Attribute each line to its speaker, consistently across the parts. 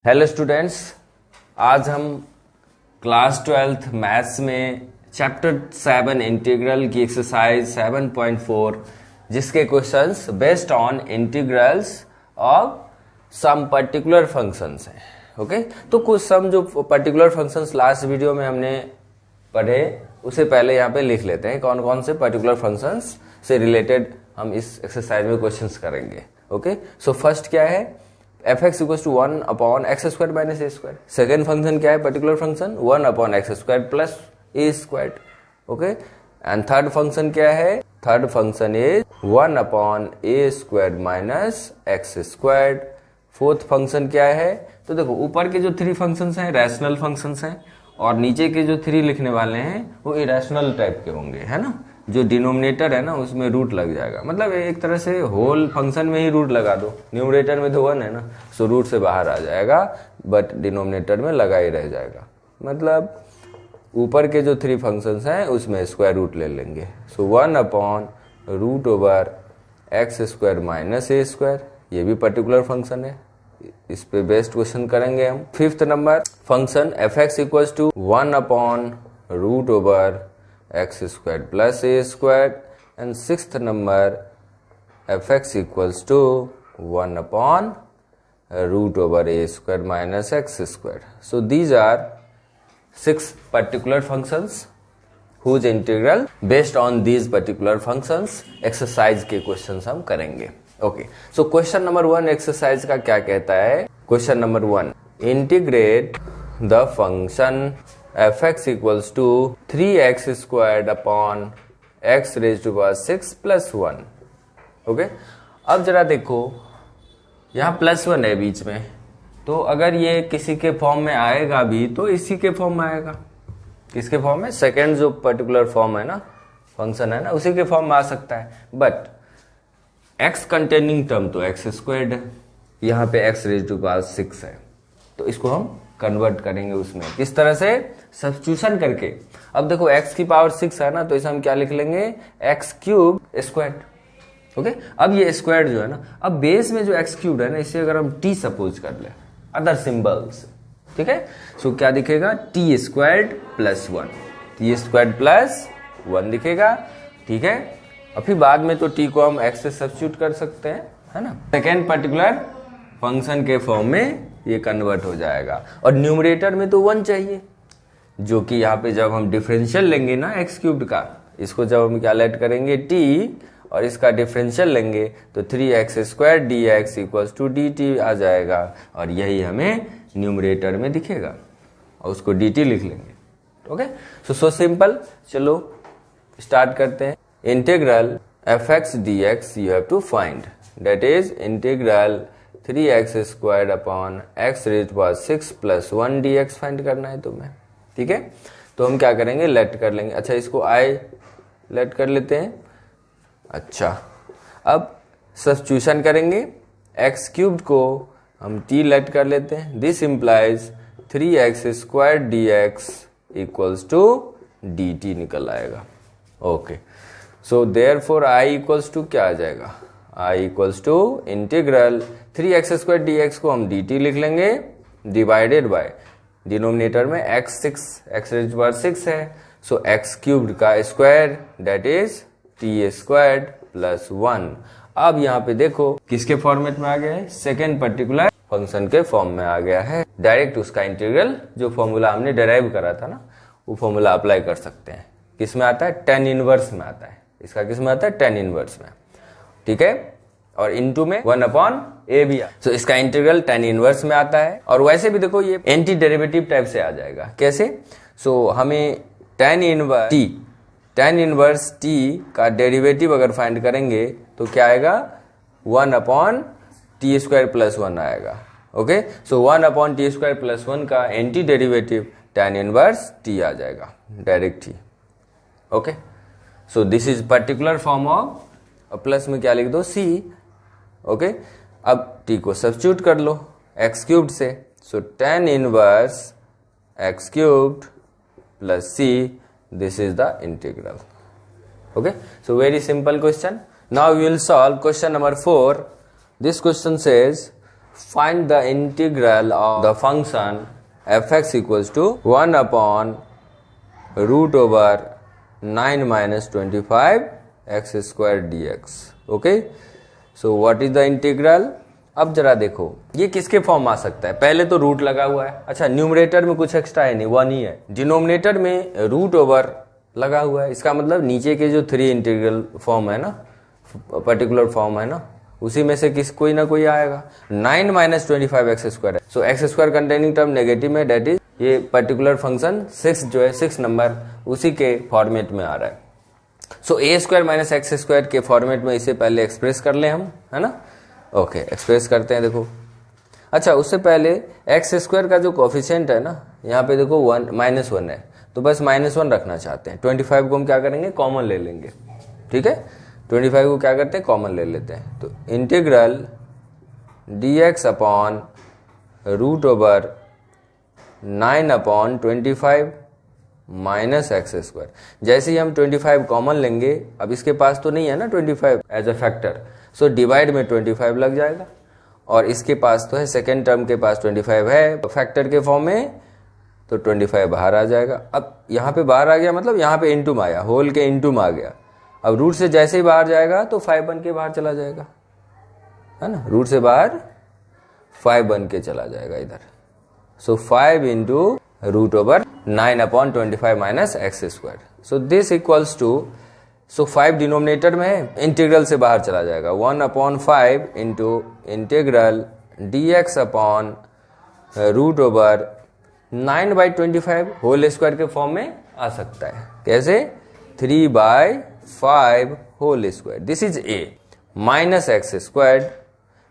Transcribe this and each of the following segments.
Speaker 1: Hello students, आज हम class 12th maths में चैप्टर 7 इंटीग्रल की एक्सरसाइज 7.4 जिसके questions based on integrals of some particular functions हैं। ओके, तो कुछ सम जो पर्टिकुलर फंक्शंस लास्ट वीडियो में हमने पढ़े उसे पहले यहाँ पे लिख लेते हैं। कौन कौन से पर्टिकुलर फंक्शंस से रिलेटेड हम इस एक्सरसाइज में क्वेश्चंस करेंगे। ओके, सो फर्स्ट क्या है, fx equal to 1 upon x square minus a square. Second function क्या है, particular function 1 upon x square plus a square. Okay, and third function क्या है, third function is 1 upon a square minus x square. Fourth function क्या है, तो देखो ऊपर के जो थ्री फंक्शंस हैं रैशनल फंक्शंस हैं और नीचे के जो थ्री लिखने वाले हैं वो इरेशनल टाइप के होंगे, है ना। जो डिनोमिनेटर है ना उसमें रूट लग जाएगा, मतलब एक तरह से होल फंक्शन में ही रूट लगा दो। न्यूमरेटर में तो 1 है ना, सो रूट से बाहर आ जाएगा बट डिनोमिनेटर में लगा ही रह जाएगा। मतलब ऊपर के जो थ्री फंक्शंस हैं उसमें स्क्वायर रूट ले लेंगे। So 1 upon root over x square minus a square, ये भी पर्टिकुलर फंक्शन है, इस पे बेस्ट क्वेश्चन करेंगे हम। Fifth number function f x equal to 1 upon root over x square plus a square. And sixth number f x equals to 1 upon root over a square minus x square. So these are 6 particular functions whose integral based on these particular functions exercise के questions हम करेंगे। Okay, so question number 1 exercise का क्या कहता है। Question number 1, integrate the function f x equals to 3x squared upon x raise to power 6 plus 1। Okay, अब जरा देखो यहाँ प्लस 1 है बीच में, तो अगर ये किसी के फॉर्म में आएगा भी तो इसी के फॉर्म में आएगा। किसके फॉर्म में, सेकेंड जो पर्टिकुलर फॉर्म है ना, फंक्शन है ना, उसी के फॉर्म में आ सकता है। बट x कंटेनिंग टर्म तो एक्स स्क्वायर्ड है, यहाँ पे एक्स रेज टू पावर 6 है, तो इसको हम कन्वर्ट करेंगे उसमें किस तरह से, सब्स्टिट्यूशन करके। अब देखो x की पावर 6 है ना, तो इसे हम क्या लिख लेंगे, x क्यूब स्क्वायर्ड। ओके, अब ये स्क्वायर्ड जो है ना, अब बेस में जो x क्यूब है ना, इसे अगर हम t सपोज कर ले अदर सिंबल्स, ठीक है, सो क्या दिखेगा, t squared plus 1, t squared plus 1 दिखेगा, ठीक है। और फिर बाद में तो t को हम x से सब्स्टिट्यूट कर सकते हैं, है ना। सेकेंड पर्टिकुलर फंक्शन के फॉर्म में ये कन्वर्ट हो जाएगा और न्यूमरेटर में तो 1 चाहिए, जो कि यहाँ पे जब हम डिफरेंशियल लेंगे ना एक्स क्यूब्ड का, इसको जब हम क्या लेट करेंगे t और इसका डिफरेंशियल लेंगे तो 3x square d x equals to d t आ जाएगा और यही हमें न्यूमरेटर में दिखेगा और उसको dt लिख लेंगे। Okay, so simple. चलो स्टार्ट करते हैं। Integral f x d x you have to find, that is integral 3x square upon x raise power 6 plus 1 dx find करना है तुम्हें, ठीक है। तो हम क्या करेंगे, लेट कर लेंगे। अच्छा, इसको i लेट कर लेते हैं। अच्छा, अब सब्स्टिट्यूशन करेंगे, x क्यूब्ड को हम t लेट कर लेते हैं। This implies 3x square dx equals to dt निकल आएगा। Okay, so therefore i equals to क्या आ जाएगा, i equals to integral 3x square dx को हम dt लिख लेंगे डिवाइडेड बाय डिनोमिनेटर में x रेज पावर 6 है, सो x क्यूब्ड का square that is t squared plus 1। अब यहाँ पे देखो किसके फॉर्मेट में आ गया है, सेकेंड पर्टिकुलर फंक्शन के फॉर्म में आ गया है। डायरेक्ट उसका इंटीग्रल जो फॉर्मूला हमने डेराइव करा था ना, वो फॉर्मूला अप्लाई कर सकते हैं। किस में आता है, tan इनवर्स में आता है। इसका किस में आता है, tan इनवर्स में, ठीक है। और इनटू में 1 अपॉन ए भी है, तो इसका इंटीग्रल tan इनवर्स में आता है। और वैसे भी देखो ये एंटी डेरिवेटिव टाइप से आ जाएगा। कैसे, सो हमें tan इनवर्स t का डेरिवेटिव अगर फाइंड करेंगे तो क्या आएगा, 1 अपॉन टी स्क्वायर प्लस 1 आएगा। Okay, so 1 upon t square plus 1 का anti derivative tan inverse t आ जाएगा, डायरेक्ट ही। Okay, so this is particular form of, plus में क्या लिख दो, c। ओके, अब t को सब्स्टिट्यूट कर लो x क्यूब्ड से, so tan inverse x cubed plus c, this is the integral. Okay, so very simple question. Now we will solve question number 4। This question says find the integral of the function f x equals to 1 upon root over 9 minus 25 x square d x. Okay, so what is the integral. अब जरा देखो ये किसके form आ सकता है। पहले तो root लगा हुआ है, अच्छा न्यूमरेटर में कुछ एक्स्ट्रा है नहीं, 1 ही है। डिनोमिनेटर में रूट ओवर लगा हुआ है, इसका मतलब नीचे के जो 3 इंटीग्रल फॉर्म है ना, पर्टिकुलर फॉर्म है ना, उसी में से कोई ना कोई आएगा। 9 माइनस 25 एक्स स्क्वायर है, so x square containing term negative में, डेट इज ये पर्टिकुलर फंक्शन 6 जो है 6 नंबर उसी के फॉर्मेट में आ रहा है। सो a square minus x square के फॉर्मेट में इसे पहले एक्सप्रेस कर ले हम, है ना। ओके, एक्सप्रेस करते हैं। देखो अच्छा, उससे पहले एक्स स्क्वायर का जो कोफिशिएंट है ना, यहाँ पे देखो -1 है, तो बस -1 रखना चाहते हैं। 25 को हम क्या करेंगे, कॉमन ले लेंगे। ठीक है, 25 को क्या करते हैं, कॉमन ले लेते हैं। तो integral dx upon root over 9 upon 25 minus x square. जैसे ही हम 25 कॉमन लेंगे, अब इसके पास तो नहीं है ना 25 as a factor, so divide में 25 लग जाएगा। और इसके पास तो है, सेकेंड टर्म के पास 25 है फैक्टर के फॉर्म में, तो 25 बाहर आ जाएगा। अब यहाँ पे बाहर आ गया, मतलब यहाँ पे इनटू में आया, होल के इनटू में आ गया। अब रूट से जैसे ही बाहर जाएगा तो 5 बन के बाहर चला जाएगा, है ना। रूट से बाहर 5 बन के चला जाएगा इधर। So 5 into root over 9 upon 25 minus x square. So this equals to, so 5 denominator में है, इंटीग्रल से बाहर चला जाएगा। 1 upon 5 into integral dx upon root over 9/25 whole square के फॉर्म में आ सकता है। कैसे, 3/5 whole square. This is a minus x square.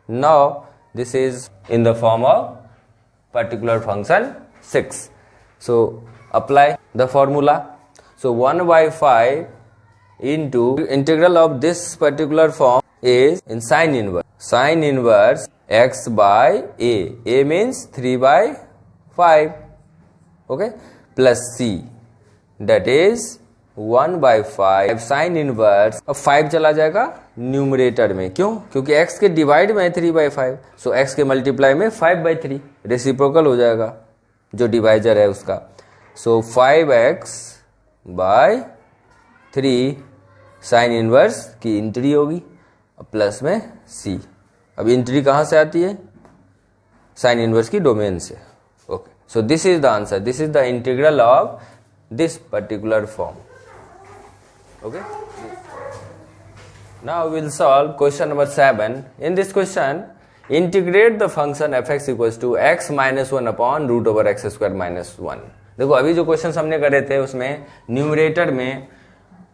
Speaker 1: Now this is in the form of particular function 6. So apply the formula. So 1/5 into integral of this particular form is in sine inverse. Sine inverse x by a. A means 3/5. Okay. Plus c. That is 1/5 sine inverse. अब 5 चला जाएगा numerator में, क्यों, क्योंकि x के divide में है 3/5, सो x के मल्टीप्लाई में 5/3 रेसिप्रोकल हो जाएगा जो डिवाइजर है उसका। सो 5x बाय 3 साइन इनवर्स की इंट्री होगी, प्लस में c। अब इंट्री कहां से आती है, साइन इनवर्स की डोमेन से। Okay, so this is the answer, this is the integral of this particular form. Okay, now we will solve question number 7. In this question, integrate the function f(x) equals to x minus 1 upon root over x square minus 1. देखो अभी जो question हमने करे थे उसमें numerator में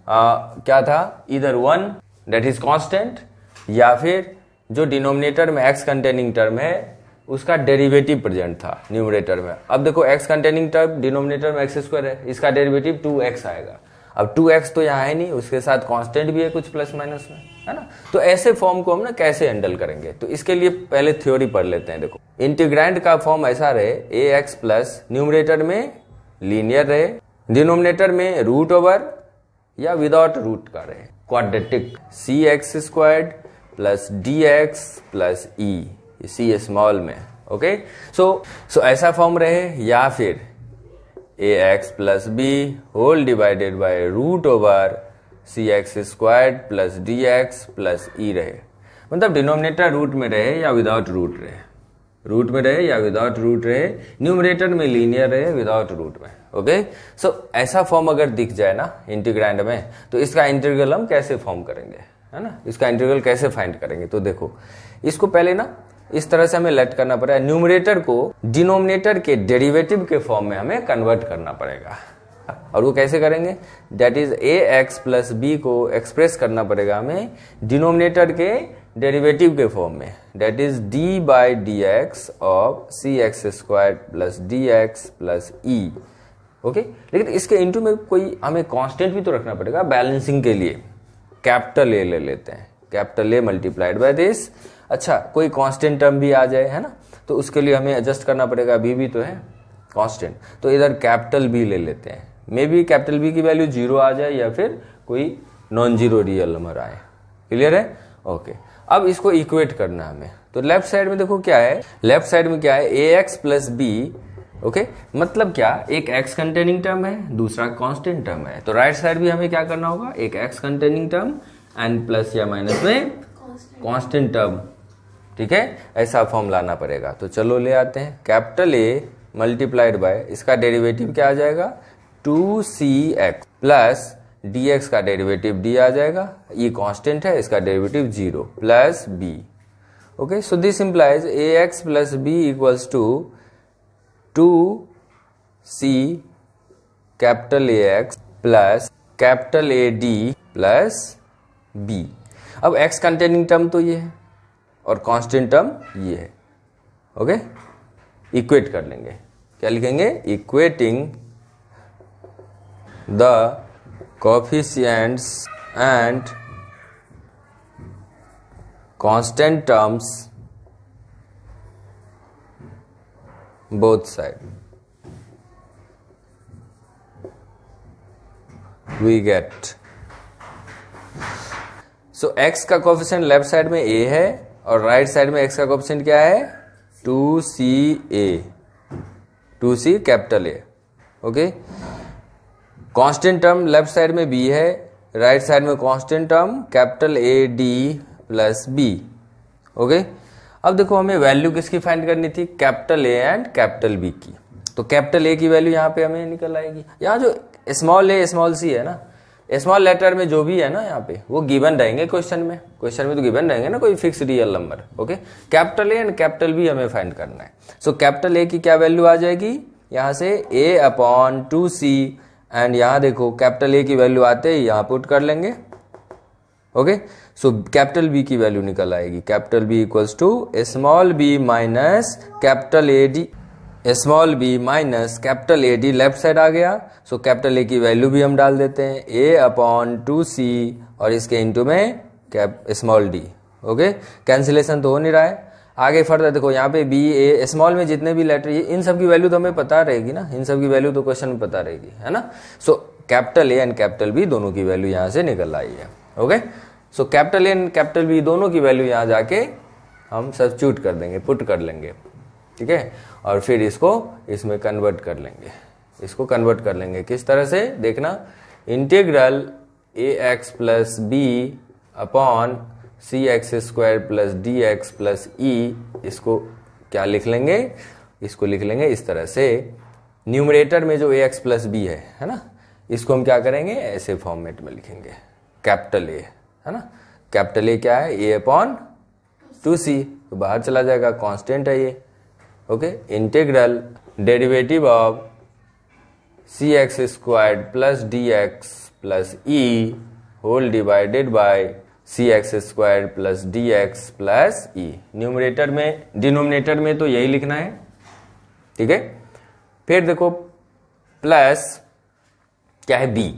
Speaker 1: क्या था, इधर 1 that is constant, या फिर जो डिनोमिनेटर में x कंटेनिंग टर्म है उसका डेरिवेटिव प्रेजेंट था न्यूमरेटर में। अब देखो x कंटेनिंग टर्म डिनोमिनेटर में x स्क्वायर है, इसका डेरिवेटिव 2x आएगा। अब 2x तो यहाँ है नहीं, उसके साथ कांस्टेंट भी है कुछ प्लस माइनस में, है ना। तो ऐसे फॉर्म को हम ना कैसे हैंडल करेंगे, तो इसके लिए पहले थ्योरी पढ़ लेते हैं। देखो इंटीग्रैंड का फॉर्म ऐसा रहे, ax प्लस न्यूमरेटर में लीनियर रहे, डिनोमिनेटर में रूट ओवर या विदाउट रूट का रहे, quadratic cx squared plus dx plus e, c small में। ओके, सो ऐसा फॉर्म रहे, या फिर ax plus b whole divided by root over cx squared plus dx plus e रहे, मतलब डिनोमिनेटर रूट में रहे या विदाउट रूट रहे, रूट में रहे या विदाउट रूट रहे, न्यूमरेटर में लीनियर रहे विदाउट रूट में। ओके, सो ऐसा फॉर्म अगर दिख जाए ना इंटीग्रैंड में, तो इसका इंटीग्रल हम कैसे फॉर्म करेंगे, है ना, इसका इंटीग्रल कैसे फाइंड करेंगे। तो देखो इसको पहले ना इस तरह से हमें लेट करना पड़ेगा, न्यूमरेटर को डिनोमिनेटर के डेरिवेटिव के फॉर्म में हमें कन्वर्ट करना पड़ेगा। और वो कैसे करेंगे, that is ax plus b को एक्सप्रेस करना पड़ेगा हमें डिनोमिनेटर के डेरिवेटिव के फॉर्म में, that is d/dx of cx square plus dx plus e। Okay, लेकिन इसके इनटू में कोई हमें कांस्टेंट भी तो रखना पड़ेगा बैलेंसिंग के लिए। कैपिटल ए ले लेते हैं, capital A multiplied by this. अच्छा, कोई कांस्टेंट टर्म भी आ जाए, है ना, तो उसके लिए हमें एडजस्ट करना पड़ेगा, बी भी तो है कांस्टेंट, तो इधर कैपिटल बी ले लेते हैं। मे बी कैपिटल बी की वैल्यू 0 आ जाए या फिर कोई नॉन जीरो रियल नंबर आए। क्लियर है? ओके, अब इसको इक्वेट करना है हमें, तो लेफ्ट साइड में देखो क्या है, लेफ्ट साइड में क्या है, ए एक्स प्लस बी। ओके, मतलब क्या, एक x कंटेनिंग टर्म है, दूसरा कांस्टेंट टर्म है। तो राइट साइड भी हमें क्या करना होगा, एक x containing term and plus या माइनस में कांस्टेंट टर्म। ठीक है, ऐसा फॉर्म लाना पड़ेगा। तो चलो ले आते हैं। कैपिटल ए मल्टीप्लाइड बाय, इसका डेरिवेटिव क्या आ जाएगा, 2cx प्लस dx का डेरिवेटिव d आ जाएगा, ये कांस्टेंट है, इसका derivative 0 plus b। Okay, so this implies ax plus b equals to 2c capital AX plus capital AD plus B। अब x कंटेनिंग टर्म तो ये है और कांस्टेंट टर्म ये है। ओके, इक्वेट कर लेंगे, क्या लिखेंगे, equating the coefficients and constant terms both side we get, so x का कोएफिशिएंट लेफ्ट साइड में a है और राइट साइड में x का कोएफिशिएंट क्या है, 2c capital A। Okay, constant term left side में b है, राइट साइड में constant term capital AD plus B। Okay, अब देखो हमें वैल्यू किसकी फाइंड करनी थी, capital A and capital B की। तो कैपिटल ए की वैल्यू यहाँ पे हमें निकल आएगी। यहाँ जो स्मॉल ए स्मॉल सी है ना, स्मॉल लेटर में जो भी है ना यहाँ पे वो गिवन रहेंगे क्वेश्चन में तो गिवन रहेंगे ना, कोई fix real number. Okay, capital A and capital B हमें फाइंड करना है। सो कैपिटल ए की क्या वैल्यू आ जाएगी, यहाँ से a अपॉन 2c एंड यहाँ देखो कैपिटल ए की वैल्यू आते ही यहाँ पुट कर लेंगे। ओके, सो कैपिटल बी की वैल्यू निकल आएगी, capital B equals to small B minus capital A D, small B minus capital A D left side आ गया। सो कैपिटल ए की वैल्यू भी हम डाल देते हैं, a अपॉन 2c और इसके इंटू में स्मॉल डी। ओके, कैंसिलेशन तो हो नहीं रहा है। आगे फर्दर देखो यहाँ पे बी ए स्मॉल में जितने भी लेटर, इन सब की वैल्यू तो हमें पता रहेगी ना, इन सब की वैल्यू तो क्वेश्चन में पता रहेगी, है ना। So capital A and capital B दोनों की वैल्यू यहाँ से निकल आई है। Okay, so capital A and capital B दोनों की वैल्यू यहाँ जाके हम सब्स्टिट्यूट कर देंगे, पुट कर लेंगे। ठीक है, और फिर इसको इसमें कन्वर्ट कर लेंगे, इसको कन्वर्ट कर लेंगे किस तरह से, देखना, integral ax plus b upon cx square plus dx plus e, इसको क्या लिख लेंगे, इसको लिख लेंगे इस तरह से। न्यूमरेटर में जो ax प्लस बी है ना, इसको हम क्या करेंगे, ऐसे फॉर्मेट में लिखेंगे, कैपिटल ए है ना, कैपिटल ए क्या है, a अपॉन 2c, तो बाहर चला जाएगा, कांस्टेंट है ये। Okay, integral derivative of cx squared plus dx plus e whole divided by cx squared plus dx plus e। Numerator में, डिनोमिनेटर में तो यही लिखना है। ठीक है, फिर देखो प्लस क्या है, b।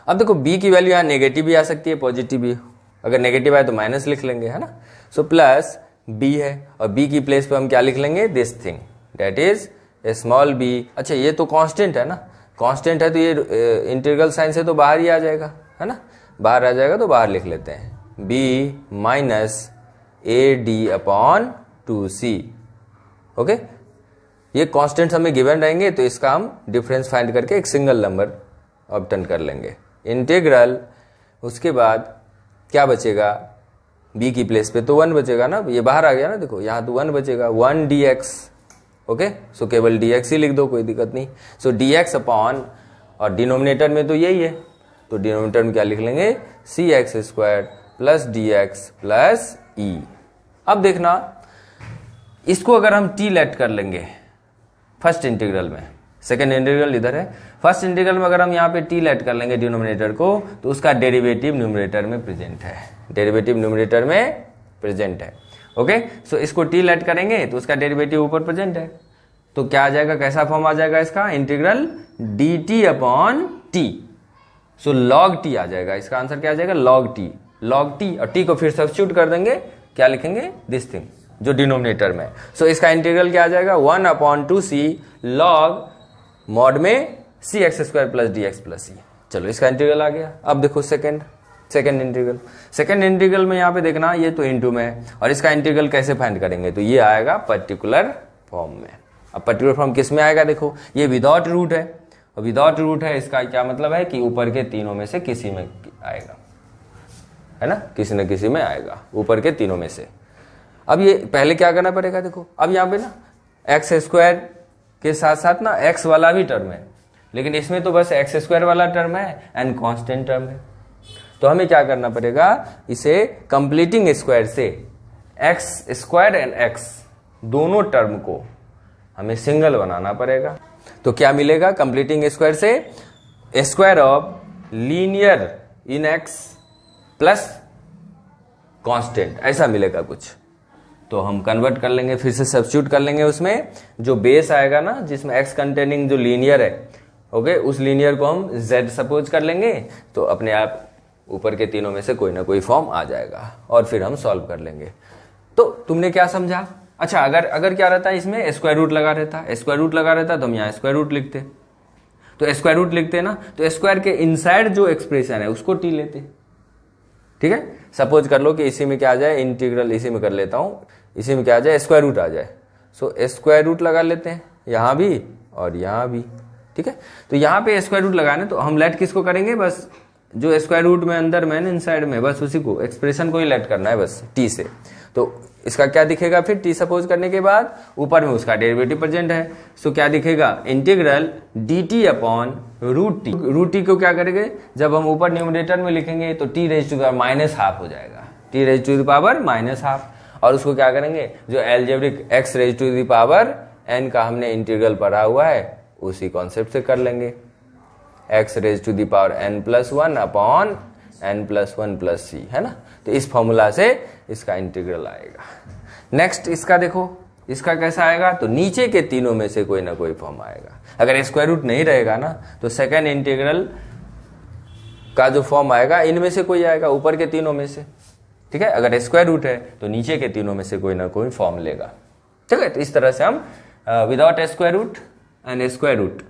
Speaker 1: अब देखो b की वैल्यू यहाँ नेगेटिव भी आ सकती है, पॉजिटिव भी, अगर नेगेटिव आए तो माइनस लिख लेंगे, है ना। सो प्लस b है और b की प्लेस पे हम क्या लिख लेंगे, this thing that is small b। अच्छा, ये तो कांस्टेंट है ना, कांस्टेंट है तो ये इंटीग्रल साइन से तो बाहर ही आ जाएगा, है ना, बाहर आ जाएगा तो बाहर लिख लेते हैं, b minus A D upon 2c। Okay, ये कांस्टेंट्स हमें गिवन रहेंगे तो इसका हम डिफरेंस फाइंड करके एक सिंगल नंबर ऑब्टेन कर लेंगे। इंटीग्रल, उसके बाद क्या बचेगा, b की प्लेस पे तो 1 बचेगा ना, ये बाहर आ गया ना, देखो यहाँ तो 1 बचेगा, 1 dx। ओके, सो केवल dx ही लिख दो, कोई दिक्कत नहीं। सो dx अपॉन, और डिनोमिनेटर में तो यही है, तो डिनोमिनेटर में क्या लिख लेंगे, cx square plus dx plus e। अब देखना, इसको अगर हम t लेट कर लेंगे फर्स्ट इंटीग्रल में, सेकेंड इंटीग्रल इधर है, फर्स्ट इंटीग्रल में अगर हम यहाँ पे t लेट कर लेंगे डिनोमिनेटर को, तो उसका डेरिवेटिव न्यूमरेटर में प्रेजेंट है, डेरिवेटिव न्यूमरेटर में प्रेजेंट है। ओके, सो इसको t लेट करेंगे तो उसका डेरिवेटिव ऊपर प्रेजेंट है, तो क्या आ जाएगा, कैसा फॉर्म आ जाएगा इसका, इंटीग्रल dt अपॉन t। सो log t आ जाएगा, इसका आंसर क्या आ जाएगा, log t। log t और t को फिर सब्स्टिट्यूट कर देंगे, क्या लिखेंगे, दिस थिंग जो डिनोमिनेटर में। सो इसका इंटीग्रल क्या आ जाएगा, 1 अपॉन 2c log मॉड में cx square plus dx plus e। चलो, इसका इंटीग्रल आ गया। अब देखो सेकेंड, सेकेंड इंटीग्रल में यहाँ पे देखना ये तो इनटू में है, और इसका इंटीग्रल कैसे फाइंड करेंगे, तो ये आएगा पर्टिकुलर फॉर्म में। अब पर्टिकुलर फॉर्म किस में आएगा, देखो ये विदाउट रूट है, और विदाउट रूट है इसका क्या मतलब है कि ऊपर के तीनों में से किसी में आएगा, है ना, किसी न किसी में आएगा ऊपर के तीनों में से। अब ये पहले क्या करना पड़ेगा, देखो अब यहाँ पे ना एक्स स्क्वायर के साथ साथ ना एक्स वाला भी टर्म है, लेकिन इसमें तो बस एक्स स्क्वायर वाला टर्म है एंड कांस्टेंट टर्म है। तो हमें क्या करना पड़ेगा, इसे कंप्लीटिंग स्क्वायर से एक्स स्क्वायर एंड एक्स दोनों टर्म को हमें सिंगल बनाना पड़ेगा। तो क्या मिलेगा, कंप्लीटिंग स्क्वायर से square of linear in x plus constant, ऐसा मिलेगा कुछ। तो हम कन्वर्ट कर लेंगे, फिर से सब्स्टिट्यूट कर लेंगे, उसमें जो बेस आएगा ना जिसमें एक्स कंटेनिंग जो लीनियर है, ओके, उस लीनियर को हम z सपोज कर लेंगे, तो अपने आप ऊपर के तीनों में से कोई ना कोई फॉर्म आ जाएगा, और फिर हम सॉल्व कर लेंगे। तो तुमने क्या समझा, अच्छा अगर क्या रहता है इसमें स्क्वायर रूट लगा रहता तो हम यहाँ स्क्वायर रूट लिखते, तो स्क्वायर रूट लिखते ना, तो स्क्वायर के इनसाइड जो एक्सप्रेशन है उसको टी लेते, ठीक है। सपोज कर लो कि इसी में क्या आ जाए, इंटीग्रल इसी में कर लेता हूं, इसी में क्या आ जाए, स्क्वायर रूट आ जाए, सो स्क्वायर रूट लगा लेते हैं यहां भी और यहां भी, ठीक है। तो यहां पे स्क्वायर रूट लगाने, तो हम लेट किसको करेंगे, बस जो स्क्वायर रूट में अंदर में इनसाइड में, बस उसी को एक्सप्रेशन को ही लेट करना है बस टी से। तो इसका क्या दिखेगा फिर, टी सपोज करने के बाद ऊपर में उसका डेरिवेटिव प्रेजेंट है, सो क्या दिखेगा, integral d t upon root t. Root t को क्या करेंगे, जब हम ऊपर न्यूमरेटर में लिखेंगे तो t raise to the power minus half हो जाएगा, t raise to the power minus half, और उसको क्या करेंगे, जो algebraic x raise to the power n का हमने इंटीग्रल पढ़ा हुआ है उसी कॉन्सेप्ट से कर लेंगे, x raise to the power n plus one upon n plus one plus c, है ना। तो इस फॉर्मूला से इसका इंटीग्रल आएगा। नेक्स्ट इसका देखो, इसका कैसा आएगा, तो नीचे के तीनों में से कोई ना कोई फॉर्म आएगा। अगर स्क्वायर रूट नहीं रहेगा ना, तो सेकेंड इंटीग्रल का जो फॉर्म आएगा इनमें से कोई आएगा, ऊपर के तीनों में से, ठीक है। अगर स्क्वायर रूट है तो नीचे के तीनों में से कोई ना कोई फॉर्म लेगा, ठीक है। तो इस तरह से हम without square root and square root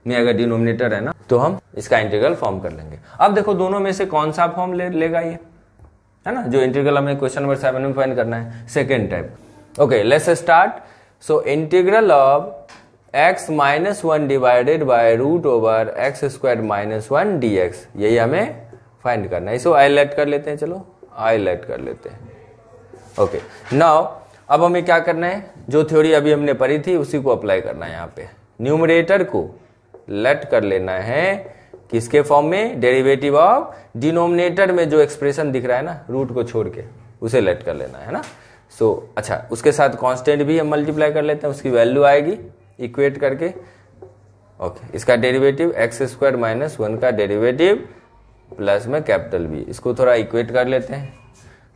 Speaker 1: में अगर डिनोमिनेटर है ना, तो हम इसका इंटीग्रल फॉर्म कर लेंगे। अब देखो दोनों में से कौन सा फॉर्म लेगा ये, है ना, जो इंटीग्रल हमें क्वेश्चन नंबर 7 में फाइंड करना है, second type. Okay, let's start. So integral of x minus one divided by root over x square minus one d x, यही हमें फाइंड करना है। इसको हाईलाइट कर लेते हैं, चलो हाईलाइट कर लेते हैं। ओके, नाउ अब हमें क्या करना है, जो थ्योरी अभी हमने पढ़ी थी उसी को अप्लाई करना है। यहाँ पे न्यूमरेटर को लेट कर लेना है किसके फॉर्म में, डेरिवेटिव ऑफ डिनोमिनेटर में जो एक्सप्रेशन दिख रहा है ना रूट को छोड़ के, उसे लेट कर लेना है ना। सो अच्छा, उसके साथ कांस्टेंट भी हम मल्टीप्लाई कर लेते हैं, उसकी वैल्यू आएगी इक्वेट करके। ओके, इसका derivative x square minus one का डेरिवेटिव प्लस में कैपिटल बी, इसको थोड़ा इक्वेट कर लेते हैं।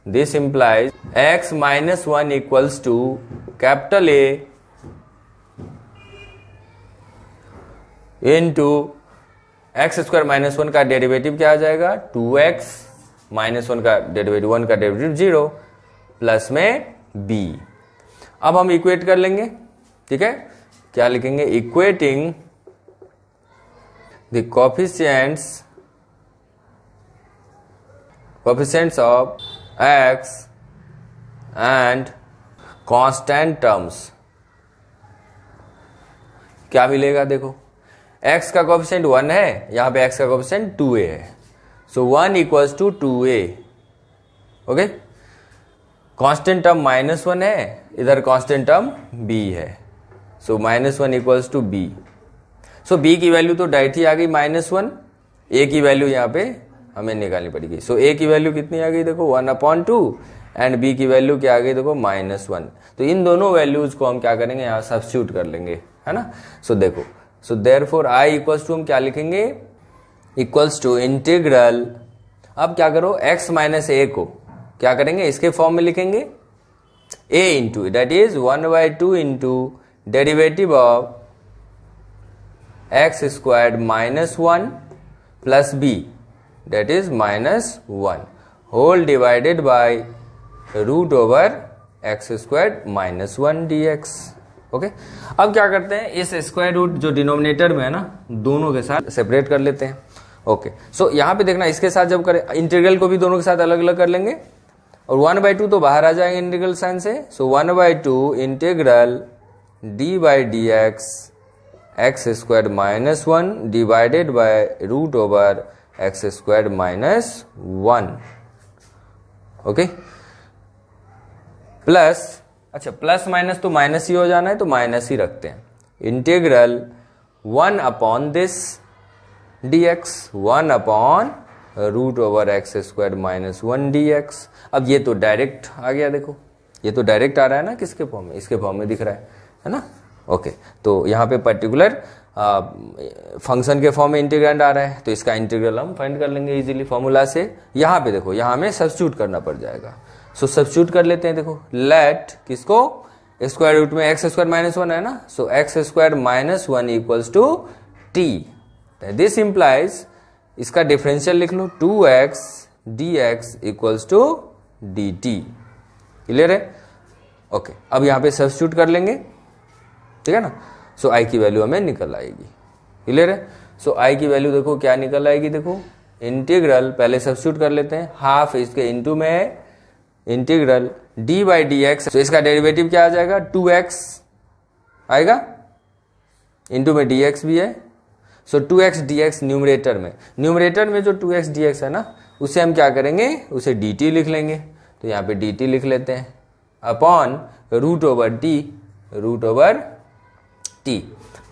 Speaker 1: This implies x minus one equals to capital A into x square minus one का डेरिवेटिव क्या आ जाएगा, 2x माइनस वन का डेरिवेटिव, वन का डेरिवेटिव 0 प्लस में b। अब हम इक्वेट कर लेंगे, ठीक है। क्या लिखेंगे, equating the coefficients of x and constant terms, क्या मिलेगा, देखो x का कोएफिशिएंट 1 है, यहां पे x का कोएफिशिएंट 2a है, so 1 equals to 2a। Okay, constant term minus one है, इधर कांस्टेंट टर्म b है, so minus one equals to b। So b की वैल्यू तो डायरेक्ट आ गई माइनस वन, a की वैल्यू यहाँ पे हमें निकालनी पड़ेगी। सो a की वैल्यू कितनी आ गई, देखो 1/2, एंड b की वैल्यू क्या आ गई, देखो -1। तो इन दोनों वैल्यूज को हम क्या करेंगे, यहाँ सब्स्टिट्यूट कर लेंगे, है ना। सो देखो, so therefore i equals to हम क्या लिखेंगे, इक्वल्स टू इंटीग्रल, अब क्या करो x माइनस ए को क्या करेंगे, इसके फॉर्म में लिखेंगे a into that is 1/2 into derivative of x squared minus one plus b that is -1 whole divided by root over x squared minus one d x. Okay, अब क्या करते हैं, इस स्क्वायर रूट जो डिनोमिनेटर में है ना दोनों के साथ सेपरेट कर लेते हैं। ओके, सो यहाँ पे देखना, इसके साथ जब करें इंटीग्रल को भी दोनों के साथ अलग अलग कर लेंगे, और 1/2 तो बाहर आ जाएंगे इंटीग्रल साइन से। So 1/2 integral d by d x square minus 1 divided by root over x square minus 1। Okay, plus, अच्छा प्लस माइनस तो माइनस ही हो जाना है, तो माइनस ही रखते हैं। Integral 1 upon this dx 1 upon root over x square minus 1 dx। अब ये तो डायरेक्ट आ गया, देखो ये तो डायरेक्ट आ रहा है ना, किसके फॉर्म में, इसके फॉर्म में दिख रहा है ना। ओके, तो यहाँ पे पर्टिकुलर फंक्शन के फॉर्म में इंटीग्रेंड आ रहा है, तो इसका इंटीग्रल हम फाइंड कर लेंगे इजीली फॉर्मूला से। यहाँ पे देखो, यहाँ हमें सब्स्टिट्यूट करना पड़ जाएगा। सो सब्स्टिट्यूट कर लेते हैं। देखो लेट किसको, स्क्वायर रूट में एक्स स्क्वायर माइनस 1 है ना, so x square minus 1 equals to t. This implies, इसका डिफरेंशियल लिख लो, 2x dx equals to dt। Clear है? ओके, अब यहां पे सब्स्टिट्यूट कर लेंगे, ठीक है ना। सो i की वैल्यू हमें निकल आएगी। क्लियर है? सो i की वैल्यू देखो क्या निकल आएगी, देखो इंटीग्रल पहले सब्स्टिट्यूट कर लेते हैं, हाफ इसके इनटू में है integral d by d x, तो इसका डेरिवेटिव क्या आ जाएगा, 2x आएगा, इनटू में dx भी है। सो 2x dx न्यूमरेटर में जो 2x dx है ना, उसे हम क्या करेंगे, उसे dt लिख लेंगे। तो यहाँ पे dt लिख लेते हैं upon root over t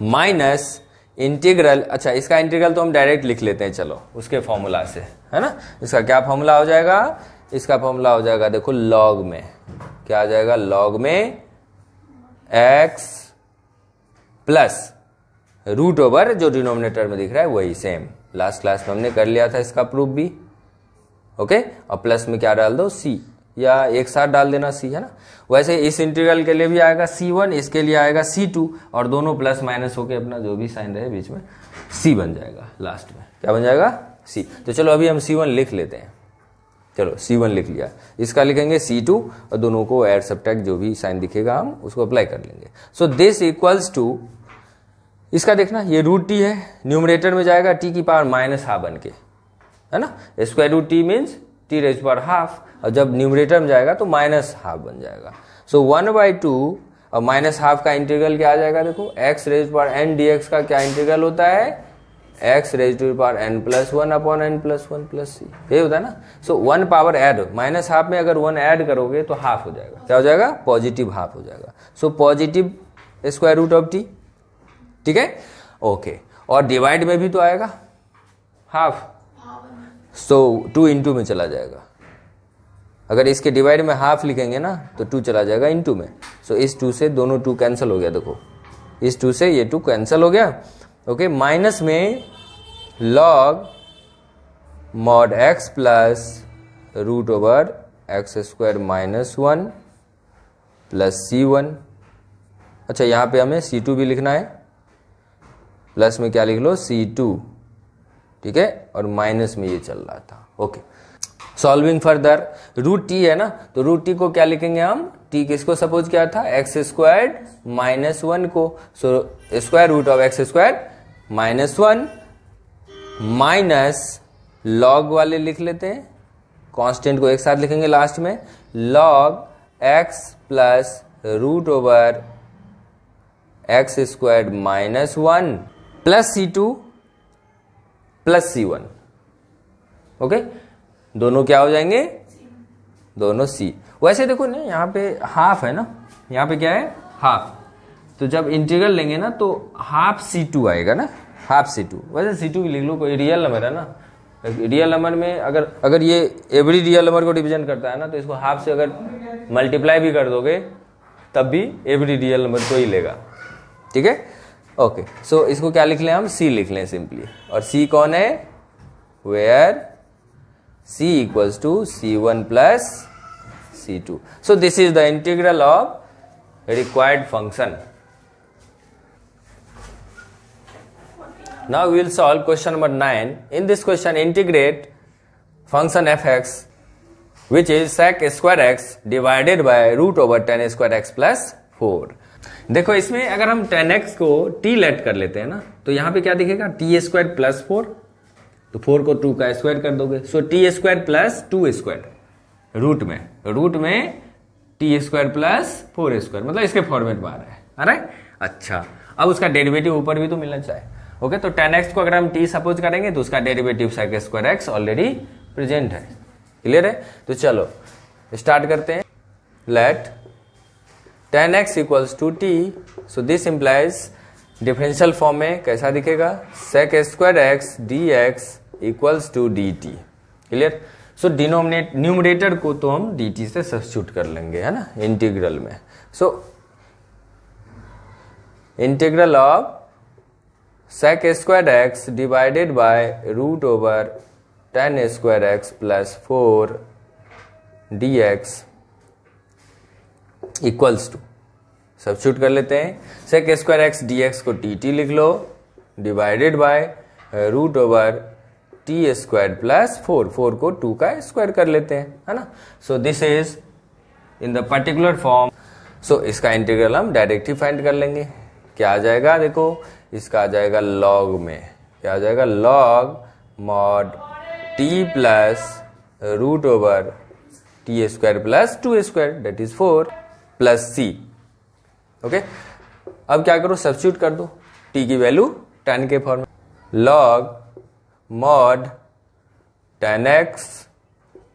Speaker 1: minus integral, अच्छा इसका इंटीग्रल तो हम डायरेक्ट लिख लेते हैं, चलो उसके फॉर्मूला से, है ना। इसका क्या फॉर्मूला हो जाएगा, इसका फॉर्मूला हो जाएगा देखो लॉग में, क्या आ जाएगा, लॉग में x प्लस रूट ओवर जो डिनोमिनेटर में दिख रहा है वही सेम, लास्ट क्लास में हमने कर लिया था इसका प्रूफ भी। ओके, और प्लस में क्या डाल दो, c, या एक साथ डाल देना c, है ना। वैसे इस इंटीग्रल के लिए भी आएगा c1, इसके लिए आएगा c2, और दोनों प्लस माइनस होके अपना जो भी साइन रहे बीच में c बन जाएगा, लास्ट में क्या बन जाएगा, c। तो चलो अभी हम c1 लिख लेते हैं, चलो c1 लिख लिया, इसका लिखेंगे c2, और दोनों को ऐड सब्ट्रैक्ट जो भी साइन दिखेगा हम उसको अप्लाई कर लेंगे। सो दिस इक्वल्स टू, इसका देखना ये रूट टी है, न्यूमरेटर में जाएगा टी की पावर माइनस हाफ बन के, है ना। Square root t means t raise power half, और जब न्यूमरेटर में जाएगा तो माइनस हाफ बन जाएगा। सो 1/2 और माइनस हाफ का इंटीग्रल क्या आ जाएगा, देखो x raise power n d x का क्या इंटीग्रल होता है, x raise to power n plus 1 upon n plus 1 plus c, ये होता है ना। So 1 power add, minus half में अगर 1 ऐड करोगे तो हाफ हो जाएगा, क्या हो जाएगा, पॉजिटिव हाफ हो जाएगा। So positive square root of t, ठीक है। ओके, और डिवाइड में भी तो आएगा हाफ, सो 2 इंटू में चला जाएगा। अगर इसके डिवाइड में हाफ लिखेंगे ना तो 2 चला जाएगा इंटू में। सो इस 2 से दोनों 2 कैंसिल हो गया, देखो इस 2 से ये 2 कैंसिल हो गया। ओके, माइनस में log mod x plus root over x square minus 1 plus c1। अच्छा, यहाँ पे हमें c2 भी लिखना है, प्लस में क्या लिख लो, c2, ठीक है, और माइनस में ये चल रहा था। Okay, solving further, root t है ना, तो रूट टी को क्या लिखेंगे हम, टी किसको सपोज किया था, एक्स स्क्वायर माइनस 1 को। So square root of x square minus 1 minus log वाले लिख लेते हैं, कांस्टेंट को एक साथ लिखेंगे लास्ट में, log x plus root over x square minus 1 plus c2 plus c1। Okay, दोनों क्या हो जाएंगे, दोनों c। वैसे देखो ना, यहाँ पे हाफ है ना, यहाँ पे क्या है, हाफ, तो जब इंटीग्रल लेंगे ना तो हाफ c2 आएगा ना, हाफ c2। वैसे c2 भी लिख लो, कोई रियल नंबर है ना, रियल नंबर में अगर ये एवरी रियल नंबर को डिवीजन करता है ना, तो इसको हाफ से अगर मल्टीप्लाई भी कर दोगे तब भी एवरी रियल नंबर को ही लेगा, ठीक है। ओके, सो इसको क्या लिख लें हम, c लिख लें सिंपली, और c कौन है, where c equals to c1 plus c2। So this is the integral of required function. Now we will solve question number 9. In this question, integrate function fx, which is sec square x divided by root over tan square x plus 4. देखो इसमें अगर हम tan x को t late कर लेते हैं ना, तो यहाँ पे क्या दिखेगा, t स्क्वायर प्लस 4 तो 4 को 2 का स्क्वायर कर दोगे, so t square plus 2 square root में टी स्क्वायर प्लस 4 स्क्वायर, मतलब इसके फॉर्मेट में आ रहा है। अच्छा, अब उसका डेरिवेटिव ऊपर भी तो मिलना चाहिए। ओके, तो tan x को अगर हम t सपोज करेंगे तो उसका derivative sec square x already present है। क्लियर है? तो चलो स्टार्ट करते हैं। Let tan x equals to t, so this implies differential form में कैसा दिखेगा, sec square x dx equals to dt। Clear? So numerator को तो हम dt से सब्स्टिट्यूट कर लेंगे, है ना, इंटीग्रल में। So integral of sec square x divided by root over tan square x plus 4 dx equals to, substitute कर लेते हैं, sec स्क्वायर x dx को dt लिख लो divided by root over t square plus 4 को 2 का square कर लेते हैं, है ना। So this is in the particular form. So इसका इंटीग्रल हम डायरेक्टली फाइंड कर लेंगे। क्या आ जाएगा, देखो इसका आ जाएगा लॉग में, क्या आ जाएगा, log mod t plus root over t square plus 2 square that is 4 plus c. Okay, अब क्या करो, सब्स्टिट्यूट कर दो, टी की वैल्यू tan के फॉर्म में, log mod tan x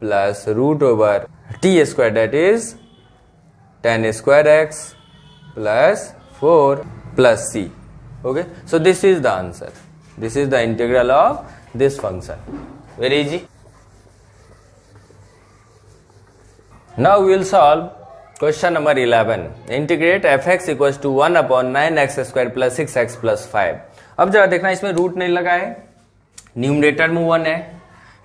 Speaker 1: plus root over t square that is tan square x plus 4 plus c. Okay, so this is the answer. This is the integral of this function. Very easy. Now we will solve question number 11. Integrate fx equals to 1 upon 9x square plus 6x plus 5. अब जरा देखना, इसमें root नहीं लगा है, numerator में 1 है,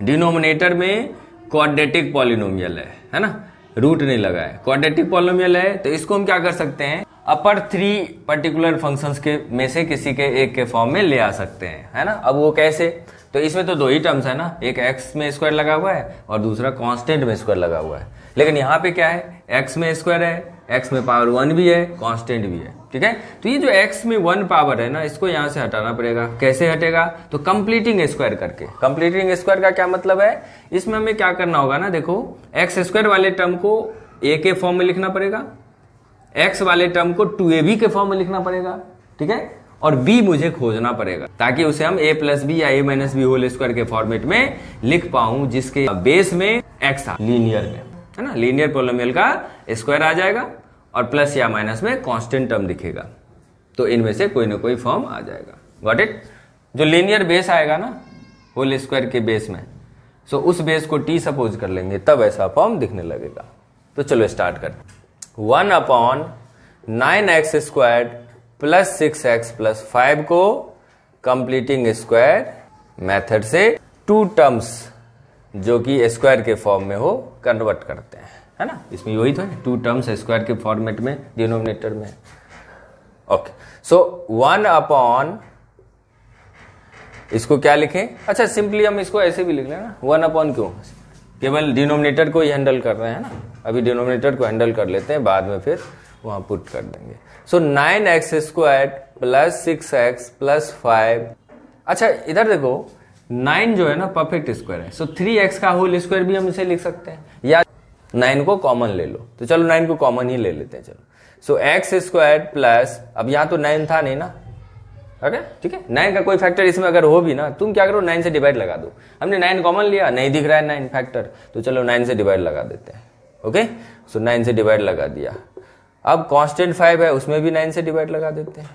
Speaker 1: denominator में क्वाड्रेटिक पॉलिनोमियल है ना, रूट नहीं लगा है, क्वाड्रेटिक पॉलिनोमियल है, तो इसको हम क्या कर सकते हैं, अपर 3 पर्टिकुलर फंक्शंस के में से किसी के एक के फॉर्म में ले आ सकते हैं, है ना। अब वो कैसे, तो इसमें तो 2 ही टर्म्स है ना, एक x में स्क्वायर लगा हुआ है और दूसरा कांस्टेंट में स्क्वायर लगा हुआ है, लेकिन यहाँ पे क्या है, x में स्क्वायर है, x में पावर 1 भी है, कांस्टेंट भी है, ठीक है। तो ये जो x में 1 पावर है ना, इसको यहाँ से हटाना पड़ेगा। कैसे हटेगा, तो कंप्लीटिंग स्क्वायर करके। कंप्लीटिंग स्क्वायर का क्या मतलब है, इसमें हमें क्या करना होगा ना, देखो x स्क्वायर वाले टर्म को a के फॉर्म में लिखना पड़ेगा, x वाले टर्म को 2ab के फॉर्म में लिखना पड़ेगा, ठीक है, और b मुझे खोजना पड़ेगा ताकि उसे हम a प्लस बी या a minus b whole square के फॉर्मेट में लिख पाऊं, जिसके बेस में x आ, लीनियर में, है ना, लीनियर पॉलिनोमियल का स्क्वायर आ जाएगा और प्लस या माइनस में कांस्टेंट टर्म दिखेगा, तो इनमें से कोई ना कोई फॉर्म आ जाएगा। Got it? जो लीनियर बेस आएगा ना होल स्क्वायर के बेस में, सो उस बेस को t सपोज कर लेंगे, तब ऐसा फॉर्म दिखने लगेगा। तो चलो स्टार्ट करते। 1 upon 9x square plus 6x plus 5 को कंप्लीटिंग स्क्वायर मेथड से 2 टर्म्स जो कि स्क्वायर के फॉर्म में हो कन्वर्ट करते हैं, है ना। इसमें वही तो है, 2 टर्म्स स्क्वायर के फॉर्मेट में डिनोमिनेटर में। ओके, सो 1 अपॉन, इसको क्या लिखें, अच्छा सिंपली हम इसको ऐसे भी लिख लें ना, 1 अपॉन क्यों, केवल डिनोमिनेटर को ही हैंडल कर रहे हैं ना, अभी डिनोमिनेटर को हैंडल कर लेते हैं, बाद में फिर वहां पुट कर देंगे। सो 9x square plus 6x plus 5। अच्छा इधर देखो, 9 जो है ना परफेक्ट स्क्वायर है, सो 3x का होल स्क्वायर भी हम इसे लिख सकते हैं, या 9 को कॉमन ले लो, तो चलो 9 को कॉमन ही ले लेते हैं, चलो। सो x स्क्वायर प्लस, अब यहां तो 9 था नहीं ना, ओके ठीक है, 9 का कोई फैक्टर इसमें अगर हो भी ना, तुम क्या करो 9 से डिवाइड लगा दो। हमने 9 कॉमन लिया, नहीं दिख रहा है 9 फैक्टर, तो चलो 9 से डिवाइड लगा देते हैं। ओके, सो 9 से डिवाइड लगा दिया। अब कांस्टेंट 5 है, उसमें भी 9 से डिवाइड लगा देते हैं,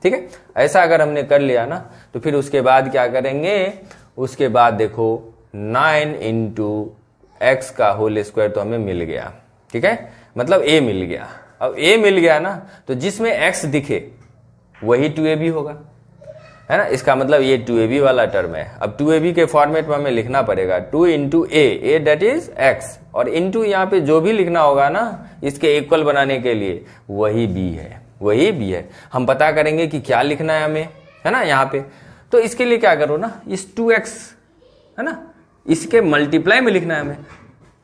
Speaker 1: ठीक है। ऐसा अगर हमने कर लिया ना, तो फिर उसके बाद क्या करेंगे, उसके बाद देखो 9 इंटू एक्स का होल स्क्वायर तो हमें मिल गया, ठीक है, मतलब a मिल गया। अब a मिल गया ना, तो जिसमें x दिखे वही 2ab होगा, है ना, इसका मतलब ये 2ab वाला टर्म है। अब 2ab के फॉर्मेट में हमें लिखना पड़ेगा 2 into a that is x, और इंटू यहाँ पे जो भी लिखना होगा ना इसके इक्वल बनाने के लिए, वही b है, वही b है। हम पता करेंगे कि क्या लिखना है हमें, है ना, यहाँ पे। तो इसके लिए क्या करो ना, इस 2x है ना, इसके मल्टीप्लाई में लिखना है हमें,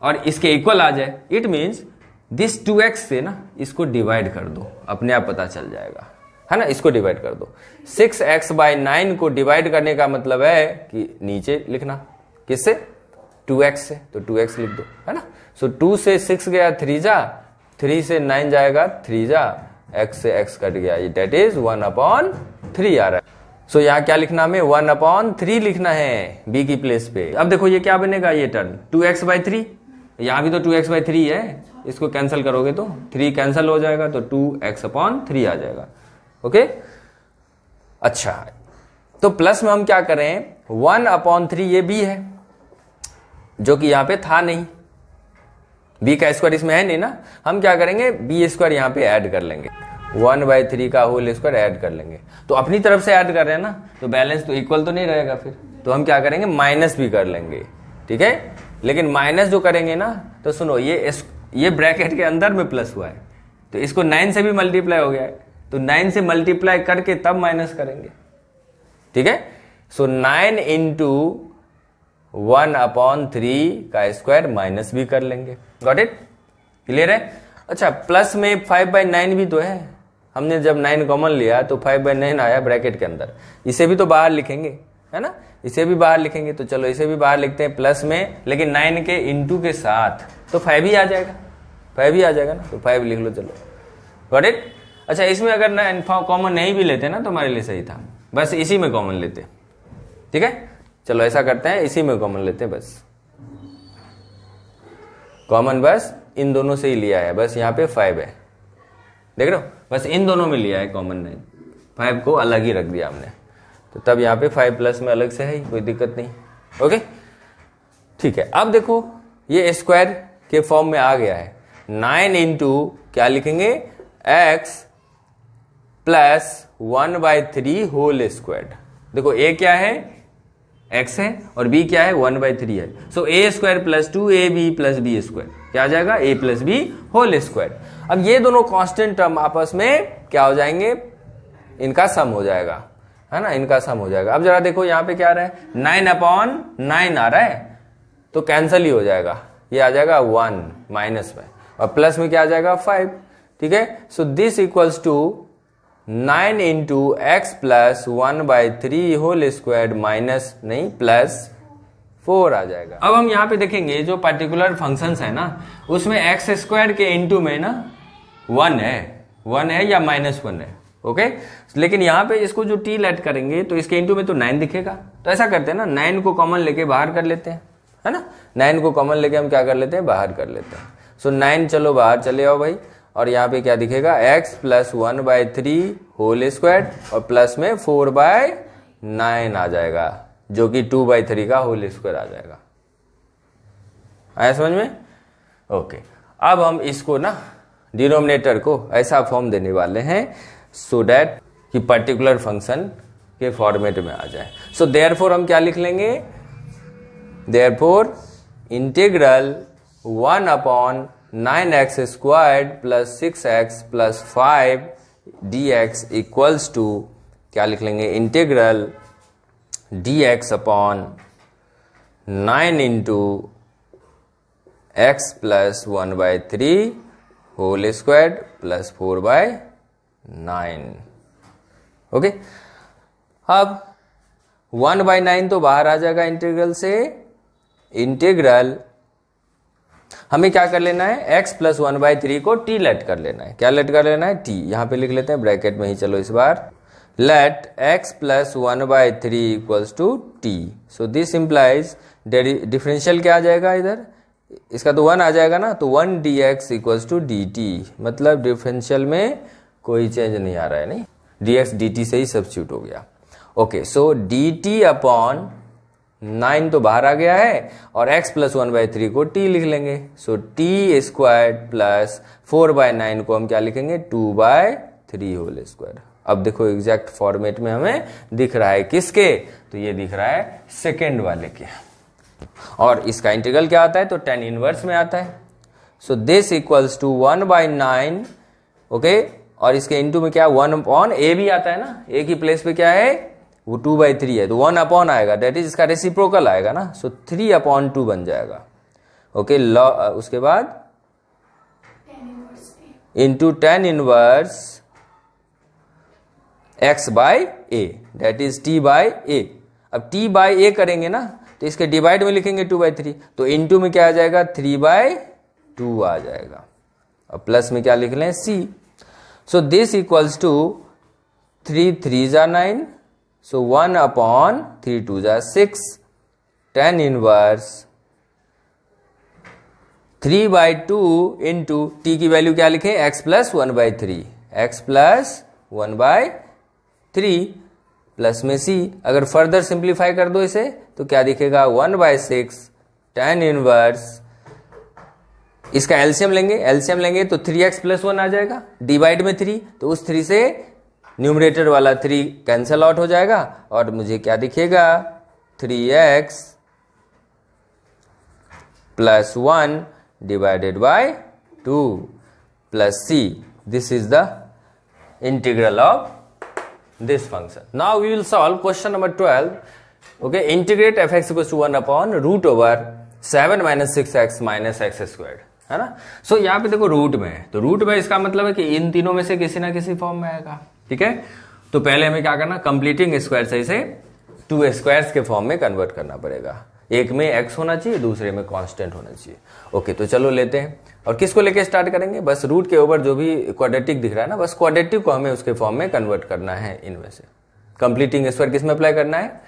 Speaker 1: और इसके इक्वल आ जाए, इट मीन्स दिस 2x से ना इसको डिवाइड कर दो, अपने आप पता चल जाएगा, है ना, इसको डिवाइड कर दो। 6x/9 को डिवाइड करने का मतलब है कि नीचे लिखना, किससे, 2x से, तो 2x लिख दो, है ना। सो 2 से 6 गया 3 जा, 3 से 9 जाएगा 3 जा, x से x कट गया, डेट इज 1/3 आ रहा है। सो यहाँ क्या लिखना, हमें 1/3 लिखना है b की प्लेस पे। अब देखो ये क्या बनेगा, ये टर्म 2x/3, यहाँ भी तो 2x/3 है, इसको कैंसिल करोगे तो 3 कैंसिल हो जाएगा, तो 2x/3 आ जाएगा। ओके, अच्छा, तो प्लस में हम क्या करें, 1/3 ये b है जो कि यहां पे था नहीं, b का स्क्वायर इसमें है नहीं ना, हम क्या करेंगे b² यहां पे ऐड कर लेंगे, 1/3 का होल स्क्वायर ऐड कर लेंगे। तो अपनी तरफ से ऐड कर रहे हैं ना, तो बैलेंस तो इक्वल तो नहीं रहेगा फिर, तो हम क्या करेंगे माइनस भी कर लेंगे, ठीक है। लेकिन माइनस जो करेंगे ना, तो सुनो, ये ब्रैकेट के अंदर में प्लस हुआ है, तो इसको 9 से भी मल्टीप्लाई हो गया है, तो 9 से मल्टीप्लाई करके तब माइनस करेंगे, ठीक है। सो 9 इंटू 1/3 का स्क्वायर माइनस भी कर लेंगे, गॉट इट, क्लियर है। अच्छा, प्लस में 5/9 भी तो है, हमने जब 9 कॉमन लिया तो 5/9 आया ब्रैकेट के अंदर, इसे भी तो बाहर लिखेंगे, है ना, इसे भी बाहर लिखेंगे, तो चलो इसे भी बाहर लिखते हैं प्लस में, लेकिन 9 के इंटू के साथ, तो 5 ही आ जाएगा, 5 ही आ जाएगा ना, तो 5 लिख लो, चलो, गॉट इट। अच्छा, इसमें अगर 9 कॉमन नहीं भी लेते ना तो हमारे लिए सही था, बस इसी में कॉमन लेते, ठीक है। चलो ऐसा करते हैं, इसी में कॉमन लेते हैं, बस कॉमन बस इन दोनों से ही लिया है, बस यहाँ पे 5 है, देख रहे हो, बस इन दोनों में लिया है कॉमन, नहीं 5 को अलग ही रख दिया हमने, तो तब यहाँ पे 5 प्लस में अलग से है, कोई दिक्कत नहीं, ओके, ठीक है। अब देखो ये स्क्वायर के फॉर्म में आ गया है, 9 इंटू क्या लिखेंगे, x प्लस 1/3 होल स्क्वायर। देखो a क्या है, x है, और b क्या है, 1/3 है, सो a² plus 2ab plus b² क्या आ जाएगा, a plus b whole square. अब ये दोनों कांस्टेंट टर्म आपस में क्या हो जाएंगे, इनका सम हो जाएगा, है ना, इनका सम हो जाएगा। अब जरा देखो यहाँ पे क्या आ रहा है, 9/9 आ रहा है, तो कैंसल ही हो जाएगा, ये आ जाएगा 1 माइनस में, और प्लस में क्या आ जाएगा 5, ठीक है। So this equals to 9 into x plus 1/3 whole square minus नहीं प्लस 4 आ जाएगा। अब हम यहाँ पे देखेंगे जो पर्टिकुलर फंक्शंस है ना, उसमें x² के इंटू में ना 1 है या -1 है, ओके। लेकिन यहाँ पे इसको जो t लेट करेंगे तो इसके इंटू में तो 9 दिखेगा, तो ऐसा करते हैं ना, 9 को कॉमन लेके बाहर कर लेते हैं, है ना, 9 को कॉमन लेके हम क्या कर लेते हैं, बाहर कर लेते हैं। सो 9 चलो बाहर चले आओ भाई, और यहाँ पे क्या दिखेगा, x प्लस 1/3 होल स्क्वायर और प्लस में 4/9 आ जाएगा, जो कि 2/3 का होल स्क्वायर आ जाएगा। आया समझ में, ओके। अब हम इसको ना डिनोमिनेटर को ऐसा फॉर्म देने वाले हैं सो दैट कि पर्टिकुलर फंक्शन के फॉर्मेट में आ जाए। सो देयरफॉर हम क्या लिख लेंगे, therefore integral 1/9x² plus 6x plus 5 dx equals to क्या लिख लेंगे, integral dx upon 9 into x plus 1/3 whole square plus 4/9, okay. अब 1/9 तो बाहर आ जाएगा इंटीग्रल से, इंटीग्रल हमें क्या कर लेना है, x प्लस 1/3 को t लेट कर लेना है, क्या लेट कर लेना है, t, यहां पे लिख लेते हैं ब्रैकेट में ही, चलो इस बार, let x plus 1/3 equals to t। So this implies differential क्या आ जाएगा, इधर इसका तो 1 आ जाएगा ना, तो 1 dx इक्वल्स टू dt, मतलब डिफरेंशियल में कोई चेंज नहीं आ रहा है, नहीं, dx dt से ही सब्स्टिट्यूट हो गया, ओके। सो dt अपॉन 9 तो बाहर आ गया है, और x प्लस 1/3 को t लिख लेंगे, सो t² प्लस 4/9 को हम क्या लिखेंगे, 2/3 होल स्क्वायर। अब देखो एग्जैक्ट फॉर्मेट में हमें दिख रहा है किसके, तो ये दिख रहा है सेकेंड वाले के, और इसका इंटीग्रल क्या आता है, तो tan इनवर्स में आता है। So this equals to 1/9, okay, और इसके इंटू में क्या 1/a भी आता है ना, a की प्लेस पे क्या है, वो 2/3 है, तो 1 अपॉन आएगा, डेट इज इसका रेसिप्रोकल आएगा ना, सो 3/2 बन जाएगा, ओके। उसके बाद into tan inverse x by a, that is t by a। अब t बाय a करेंगे ना तो इसके डिवाइड में लिखेंगे 2/3, तो इनटू में क्या आ जाएगा 3/2 आ जाएगा, और प्लस में क्या लिख लें c। So this equals to 3 3 जा 9, सो 1/3 2 जा 6, tan इनवर्स 3/2 इंटू टी की वैल्यू क्या लिखें x plus 1/3, x plus 1/3 plus में c। अगर फर्दर सिंप्लीफाई कर दो इसे तो क्या दिखेगा 1/6 tan इनवर्स, इसका एलसीएम लेंगे तो 3x प्लस 1 आ जाएगा, डिवाइड में 3 तो उस 3 से न्यूमरेटर वाला 3 कैंसल आउट हो जाएगा और मुझे क्या दिखेगा 3x plus 1 divided by 2 plus c. This is the integral of this function. Now we will solve question number 12. Okay, integrate fx equals to 1 upon root over 7 minus 6x minus x squared, है ना। सो यहाँ पे देखो root में है, तो root में इसका मतलब है कि इन तीनों में से किसी ना किसी फॉर्म में आएगा, ठीक है। तो पहले हमें क्या करना, कंप्लीटिंग स्क्वायर से इसे 2 स्क्वायर्स के फॉर्म में कन्वर्ट करना पड़ेगा। एक में x होना चाहिए, दूसरे में कांस्टेंट होना चाहिए। ओके, तो चलो लेते हैं। और किसको लेके स्टार्ट करेंगे, बस रूट के ऊपर जो भी क्वाड्रेटिक दिख रहा है ना, बस क्वाड्रेटिक को हमें उसके फॉर्म में कन्वर्ट करना है। इनमें से कंप्लीटिंग स्क्वायर किस में अप्लाई करना है,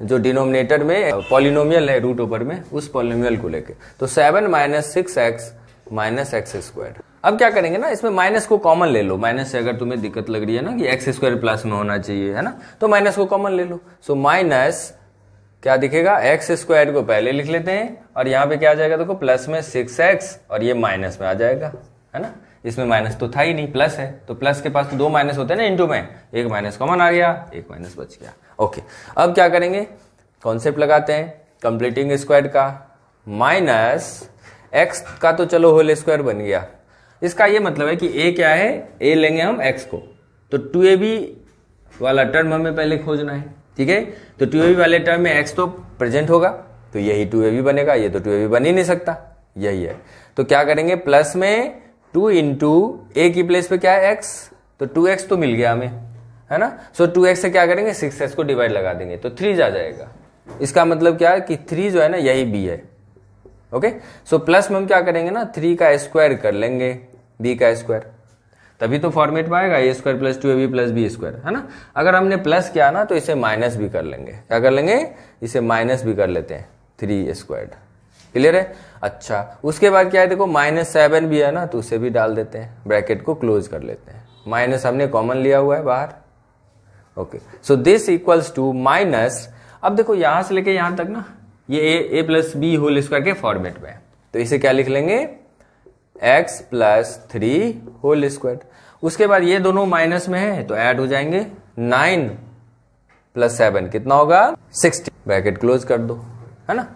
Speaker 1: जो डिनोमिनेटर में पॉलिनोमियल है रूट ऊपर में, उस पॉलिनोमियल को लेके। तो 7 minus 6x minus x square. अब क्या करेंगे ना, इसमें माइनस को कॉमन ले लो। माइनस से अगर तुम्हें दिक्कत लग रही है ना कि एक्स स्क्वायर प्लस में होना चाहिए, है ना, तो माइनस को कॉमन ले लो। सो माइनस क्या दिखेगा, एक्स स्क्वायर को पहले लिख लेते हैं और यहाँ पे क्या आ जाएगा देखो, प्लस में 6x और ये माइनस में आ जाएगा, है ना। इसमें माइनस तो था ही नहीं, प्लस है, तो प्लस के पास तो 2 माइनस होते हैं ना इंटू में, एक माइनस कॉमन आ गया, एक माइनस बच गया। ओके, अब क्या करेंगे, कॉन्सेप्ट लगाते हैं कंप्लीटिंग स्क्वायर का। माइनस एक्स का तो चलो होल स्क्वायर बन गया, इसका ये मतलब है कि ए क्या है, ए लेंगे हम एक्स को, तो 2ab वाला टर्म हमें पहले खोजना है, ठीक है। तो 2ab वाले टर्म में x तो प्रेजेंट होगा, तो यही 2ab बनेगा, ये तो 2ab बन ही नहीं सकता, यही है। तो क्या करेंगे, प्लस में 2 इंटू ए की प्लेस पे क्या है x, तो 2x तो मिल गया हमें, है ना। सो 2x से क्या करेंगे, 6x को डिवाइड लगा देंगे तो 3 आ जाएगा। इसका मतलब क्या है कि 3 जो है ना यही b है। ओके, सो प्लस में हम क्या करेंगे ना, 3 का स्क्वायर कर लेंगे b का स्क्वायर, तभी तो फॉर्मेट में आएगा a square plus 2ab plus b square, है ना। अगर हमने प्लस किया ना तो इसे माइनस भी कर लेंगे, क्या कर लेंगे, इसे माइनस भी कर लेते हैं, 3 स्क्वायर। क्लियर है। अच्छा, उसके बाद क्या है देखो, -7 भी है ना, तो उसे भी डाल देते हैं, ब्रैकेट को क्लोज कर लेते हैं। माइनस हमने कॉमन लिया हुआ है बाहर। Okay, so this equals to minus, अब देखो यहां से लेके यहां तक ना ये a plus b whole square के फॉर्मेट में है, तो इसे क्या लिख लेंगे, x प्लस 3 होल स्क्वायर। उसके बाद ये दोनों माइनस में है तो ऐड हो जाएंगे, 9 प्लस 7 कितना होगा, 60, ब्रैकेट क्लोज कर दो, है ना।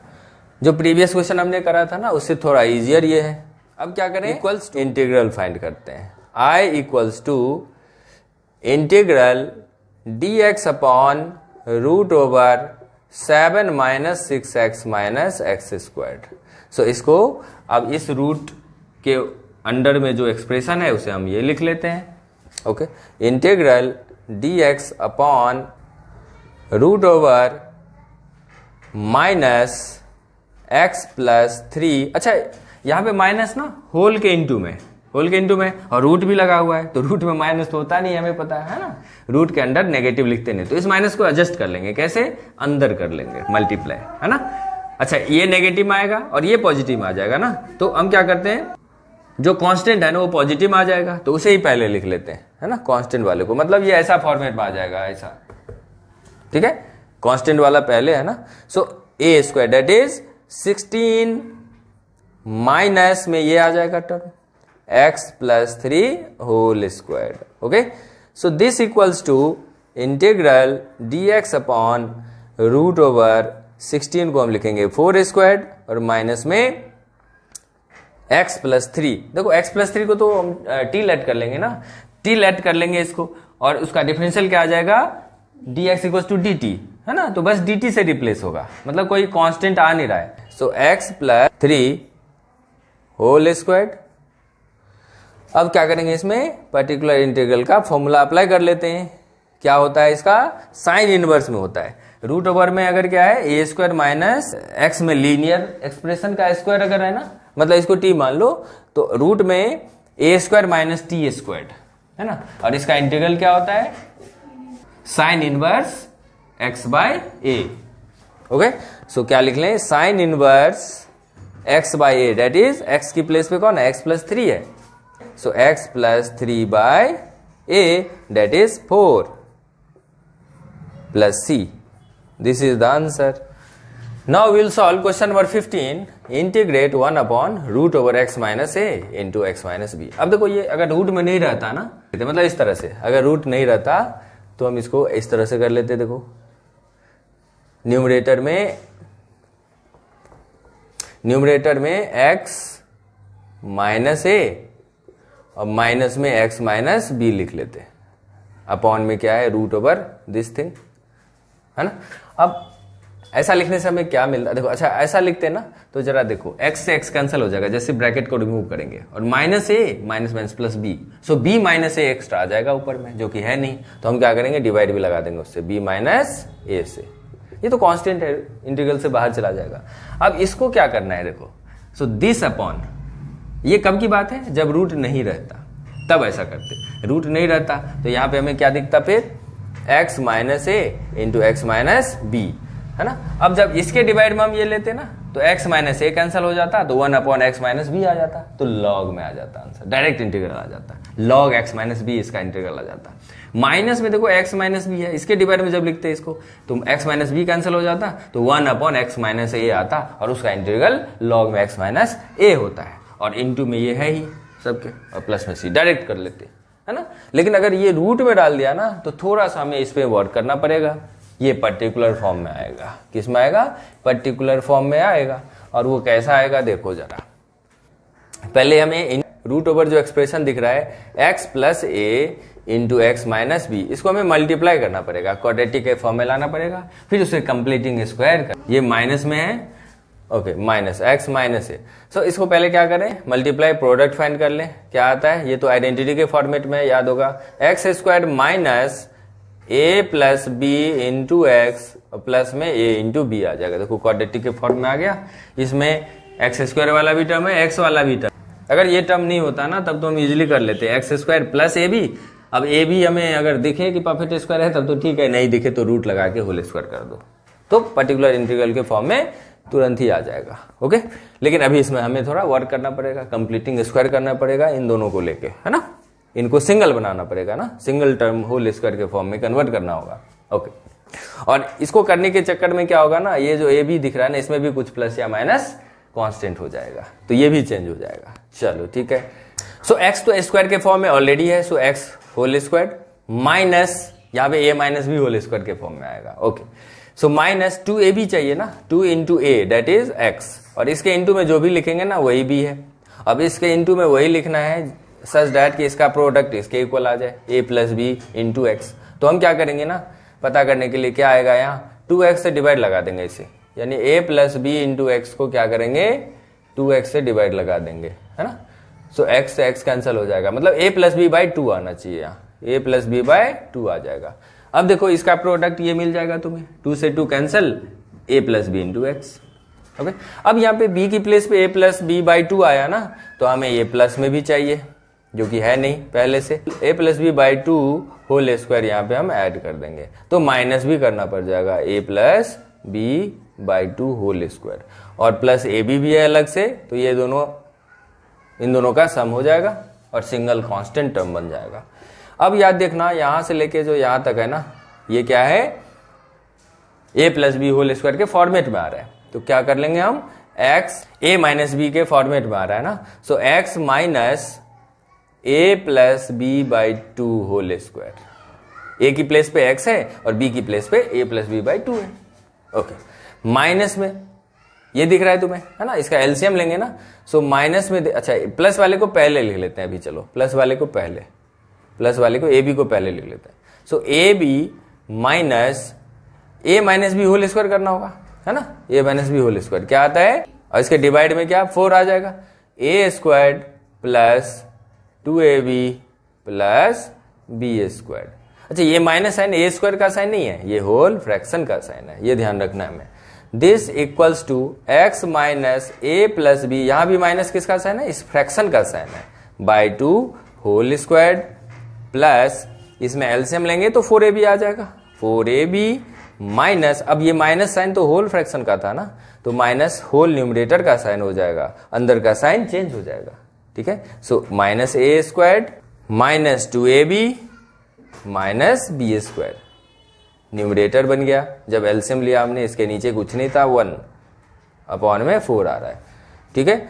Speaker 1: जो प्रीवियस क्वेश्चन हमने करा था ना उससे थोड़ा इजियर ये है। अब क्या करें, इक्वल्स टू इंटीग्रल फाइंड करते हैं। i equals to integral dx upon root over 7 minus 6x minus x square. So इसको अब इस रूट के अंडर में जो एक्सप्रेशन है उसे हम ये लिख लेते हैं। Okay, integral dx upon root over minus x plus 3। अच्छा, यहां पे माइनस ना होल के इंटू में, होल के इंटू में, और रूट भी लगा हुआ है, तो रूट में माइनस तो होता नहीं, हमें पता है ना, रूट के अंदर नेगेटिव लिखते नहीं, तो इस माइनस को एडजस्ट कर लेंगे, कैसे, अंदर कर लेंगे, मल्टीप्लाई, है ना। अच्छा, ये नेगेटिव में आएगा और ये पॉजिटिव में आ जाएगा ना, तो हम क्या करते हैं, जो कांस्टेंट है ना वो पॉजिटिव में आ जाएगा, तो उसे ही पहले लिख लेते हैं, है ना, कांस्टेंट वाले को, मतलब ये ऐसा फॉर्मेट में आ जाएगा, ऐसा, ठीक है, कांस्टेंट वाला पहले, है ना। So a square that is 16 minus में ये आ जाएगा term x plus 3 whole square. Okay, so this equals to integral dx upon root over 16 को हम लिखेंगे 4 स्क्वायर और माइनस में x प्लस 3। देखो x प्लस 3 को तो हम t लेट कर लेंगे ना, t लेट कर लेंगे इसको, और उसका डिफरेंशियल क्या आ जाएगा, dx इक्वल्स टू dt, है ना, तो बस dt से रिप्लेस होगा, मतलब कोई कांस्टेंट आ नहीं रहा है। So x plus 3 whole square. अब क्या करेंगे, इसमें पर्टिकुलर इंटीग्रल का फॉर्मूला अप्लाई कर लेते हैं। क्या होता है इसका, साइन इनवर्स में होता है। रूट ओवर में अगर क्या है, ए स्क्वायर माइनस एक्स में लीनियर एक्सप्रेशन का स्क्वायर अगर है ना, मतलब इसको टी मान लो, तो रूट में a square minus t square है ना, और इसका इंटीग्रल क्या होता है, sine inverse x by a. Okay, so क्या लिख लें, sine inverse x by a, that is x की प्लेस पे कौन है, एक्स प्लस 3 है, so x plus 3 by a, that is 4 plus c. This is the answer. Now we will solve question number 15, integrate 1 upon root over x minus a into x minus B. अब देखो ये अगर root में नहीं रहता ना, मतलब इस तरह से अगर रूट नहीं रहता तो हम इसको इस तरह से कर लेते। देखो न्यूमरेटर में x माइनस ए और माइनस में x माइनस बी लिख लेते, अपॉन में क्या है, रूट ओवर दिस थिंग, है ना। अब ऐसा लिखने से हमें क्या मिलता है, देखो अच्छा ऐसा लिखते हैं ना, तो जरा देखो x से x कैंसिल हो जाएगा, जैसे ब्रैकेट को रिमूव करेंगे, और minus a minus minus plus B, so b minus A extra आ जाएगा ऊपर में, जो कि है नहीं, तो हम क्या करेंगे, डिवाइड भी लगा देंगे उससे, b माइनस ए से। ये तो कांस्टेंट है, इंटीग्रल से बाहर चला जाएगा। अब इसको क्या करना है, देखो, सो दिस अपॉन, ये कब की बात है, जब रूट नहीं रहता तब ऐसा करते, रूट नहीं रहता तो यहां पे हमें क्या दिखता, फिर x minus a into x minus B, है ना। अब जब इसके डिवाइड में हम ये लेते ना, तो x माइनस ए कैंसिल हो जाता, तो 1 अपॉन एक्स माइनस बी आ जाता, तो लॉग में आ जाता आंसर, डायरेक्ट इंटीग्रल आ जाता, लॉग x माइनस बी इसका इंटीग्रल आ जाता। माइनस में देखो x माइनस बी है, इसके डिवाइड में जब लिखते हैं इसको, तो x माइनस बी कैंसिल हो जाता, तो 1 अपॉन एक्स माइनस ए आता, और उसका इंटीग्रल लॉग में x माइनस ए होता है, और इनटू में ये है ही सबके, और प्लस में सी डायरेक्ट कर लेते, है ना। लेकिन अगर ये रूट में डाल दिया ना, तो थोड़ा सा हमें इस पे वर्क करना पड़ेगा, ये पर्टिकुलर फॉर्म में आएगा, किस में आएगा, पर्टिकुलर फॉर्म में आएगा। और वो कैसा आएगा, देखो जरा, पहले हमें रूट ओवर जो एक्सप्रेशन दिख रहा है, x प्लस ए इंटू एक्स माइनस बी, इसको हमें मल्टीप्लाई करना पड़ेगा, क्वाड्रेटिक के फॉर्म में लाना पड़ेगा, फिर उसे कंप्लीटिंग स्क्वायर कर, ये माइनस में है, ओके, माइनस एक्स माइनस ए, सो इसको पहले क्या करें, मल्टीप्लाई प्रोडक्ट फाइंड कर लें, क्या आता है, ये तो आइडेंटिटी के फॉर्मेट में याद होगा, x square minus a plus b into x plus में ए इंटू बी आ जाएगा। देखो क्वाड्रेटिक के फॉर्म में आ गया, इसमें एक्स स्क्वायर वाला भी टर्म है, एक्स वाला भी टर्म, अगर ये टर्म नहीं होता ना, तब तो हम इजीली कर लेते, x square plus a b. अब ए भी हमें अगर दिखे कि परफेक्ट स्क्वायर है तब तो ठीक है, नहीं दिखे तो रूट लगा के होल स्क्वायर कर दो, तो पर्टिकुलर इंटीग्रल के फॉर्म में तुरंत ही आ जाएगा। ओके, लेकिन अभी इसमें हमें थोड़ा वर्क करना पड़ेगा, कंप्लीटिंग स्क्वायर करना पड़ेगा इन दोनों को लेके, है ना, इनको सिंगल बनाना पड़ेगा ना, सिंगल टर्म होल स्क्वायर के फॉर्म में कन्वर्ट करना होगा। ओके, और इसको करने के चक्कर में क्या होगा ना, ये जो ए बी दिख रहा है ना, इसमें भी कुछ प्लस या माइनस कांस्टेंट हो जाएगा, तो ये भी चेंज हो जाएगा। चलो ठीक है, सो एक्स तो स्क्वायर के फॉर्म में ऑलरेडी है, so x whole square minus यहाँ पे ए माइनस भी होल स्क्वायर के फॉर्म में आएगा। ओके, सो माइनस 2ab चाहिए ना, 2 into A that is x, और इसके इंटू में जो भी लिखेंगे ना वही भी है। अब इसके इंटू में वही लिखना है सच दैट कि इसका प्रोडक्ट इसके इक्वल आ जाए, a plus b into x. तो हम क्या करेंगे ना, पता करने के लिए क्या आएगा, यहाँ 2x से डिवाइड लगा देंगे इसे, यानी a plus b into x को क्या करेंगे 2x से डिवाइड लगा देंगे, है ना। सो x से x कैंसिल हो जाएगा, मतलब a प्लस बी बाई 2 आना चाहिए, यहाँ a प्लस बी बाई 2 आ जाएगा। अब देखो इसका प्रोडक्ट ये मिल जाएगा तुम्हें, 2 से 2 cancel, a plus b into x. Okay, अब यहाँ पे b की प्लेस पे a प्लस बी बाई 2 आया ना, तो हमें ये प्लस में भी चाहिए जो कि है नहीं पहले से, a plus b by 2 whole square यहाँ पे हम ऐड कर देंगे, तो माइनस भी करना पड़ जाएगा, a plus b by 2 whole square, और प्लस ए बी भी है अलग से, तो ये दोनों इन दोनों का सम हो जाएगा और सिंगल कांस्टेंट टर्म बन जाएगा। अब याद देखना, यहां से लेके जो यहां तक है ना, ये क्या है, a plus b whole square के फॉर्मेट में आ रहा है, तो क्या कर लेंगे हम, x a माइनस बी के फॉर्मेट में आ रहा है ना, so x minus a plus b by 2 whole square, a की प्लेस पे x है और b की प्लेस पे a प्लस बी बाई 2 है। ओके, माइनस में ये दिख रहा है तुम्हें, है ना, इसका एलसीएम लेंगे ना, सो माइनस में, अच्छा प्लस वाले को पहले लिख लेते हैं अभी, चलो प्लस वाले को पहले, प्लस वाले को ए बी को पहले लिख लेते हैं। So a b minus a minus b whole square करना होगा, है ना, a minus b whole square क्या आता है, और इसके डिवाइड में क्या 4 आ जाएगा, a square plus 2ab plus b square. अच्छा ये माइनस साइन ए स्क्वायर का साइन नहीं है, ये होल फ्रैक्शन का साइन है, ये ध्यान रखना है हमें। This equals to x minus a plus b, यहां भी माइनस किसका साइन है, इस फ्रैक्शन का साइन है, बाई 2 होल स्क्वायर प्लस इसमें एलसीएम लेंगे तो 4ab आ जाएगा, 4ab माइनस, अब ये माइनस साइन तो होल फ्रैक्शन का था ना, तो माइनस होल न्यूमरेटर का साइन हो जाएगा, अंदर का साइन चेंज हो जाएगा, ठीक है। So minus a square minus 2ab minus b square, numerator बन गया, जब एलसीएम लिया हमने इसके नीचे कुछ नहीं था, 1 अपॉन में 4 आ रहा है, ठीक है।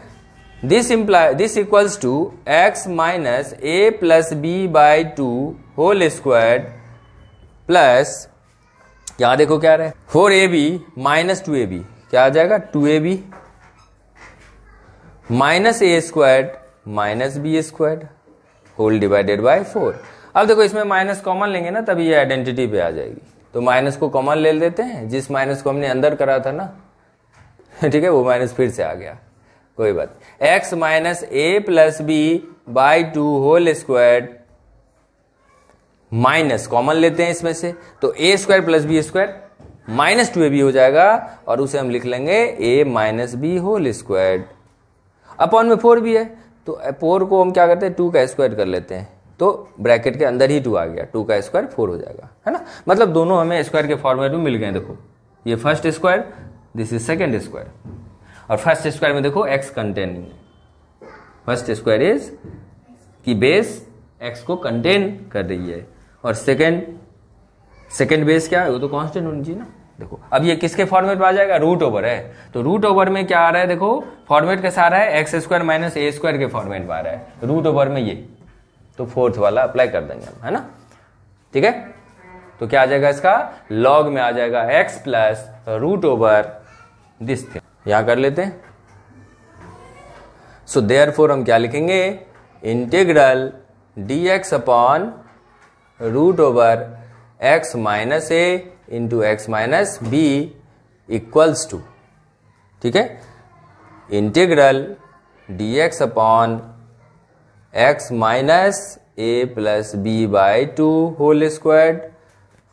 Speaker 1: This equals to x minus a plus b by 2 whole square plus, यहां देखो क्या रहा है, 4ab माइनस 2ab, क्या आ जाएगा 2ab minus a square minus b square whole divided by 4। अब देखो इसमें माइनस कॉमन लेंगे ना तभी ये आइडेंटिटी पे आ जाएगी, तो माइनस को कॉमन ले लेते हैं, जिस माइनस को हमने अंदर करा था ना ठीक है, वो माइनस फिर से आ गया, कोई बात। X minus a plus b by 2 whole square minus common लेते हैं इसमें से, तो a square plus b square minus 2ab हो जाएगा, और उसे हम लिख लेंगे a minus b whole square, upon में 4 भी है, तो 4 को हम क्या करते हैं 2 का स्क्वायर कर लेते हैं, तो ब्रैकेट के अंदर ही 2 आ गया, 2 का स्क्वायर 4 हो जाएगा, है ना। मतलब दोनों हमें स्क्वायर के फॉर्मेट में मिल गए, देखो ये first square, this is second square, और फर्स्ट स्क्वायर में देखो एक्स कंटेनिंग है, फर्स्ट स्क्वायर इज की बेस एक्स को कंटेन कर रही है, और सेकेंड बेस क्या है, वो तो कांस्टेंट होनी चाहिए ना। देखो अब ये किसके फॉर्मेट में आ जाएगा, रूट ओवर है, तो रूट ओवर में क्या आ रहा है, देखो फॉर्मेट कैसा आ रहा है, x square minus a square के फॉर्मेट में आ रहा है, रूट ओवर में ये, तो फोर्थ वाला अप्लाई कर देंगे हम, है ना, ठीक है। तो क्या आ जाएगा इसका, लॉग में आ जाएगा x plus root over this thing, यहां कर लेते हैं। सो देयरफॉर हम क्या लिखेंगे, integral dx upon root over x minus a into x minus b equals to, ठीक है, integral dx upon x minus a plus b by 2 whole square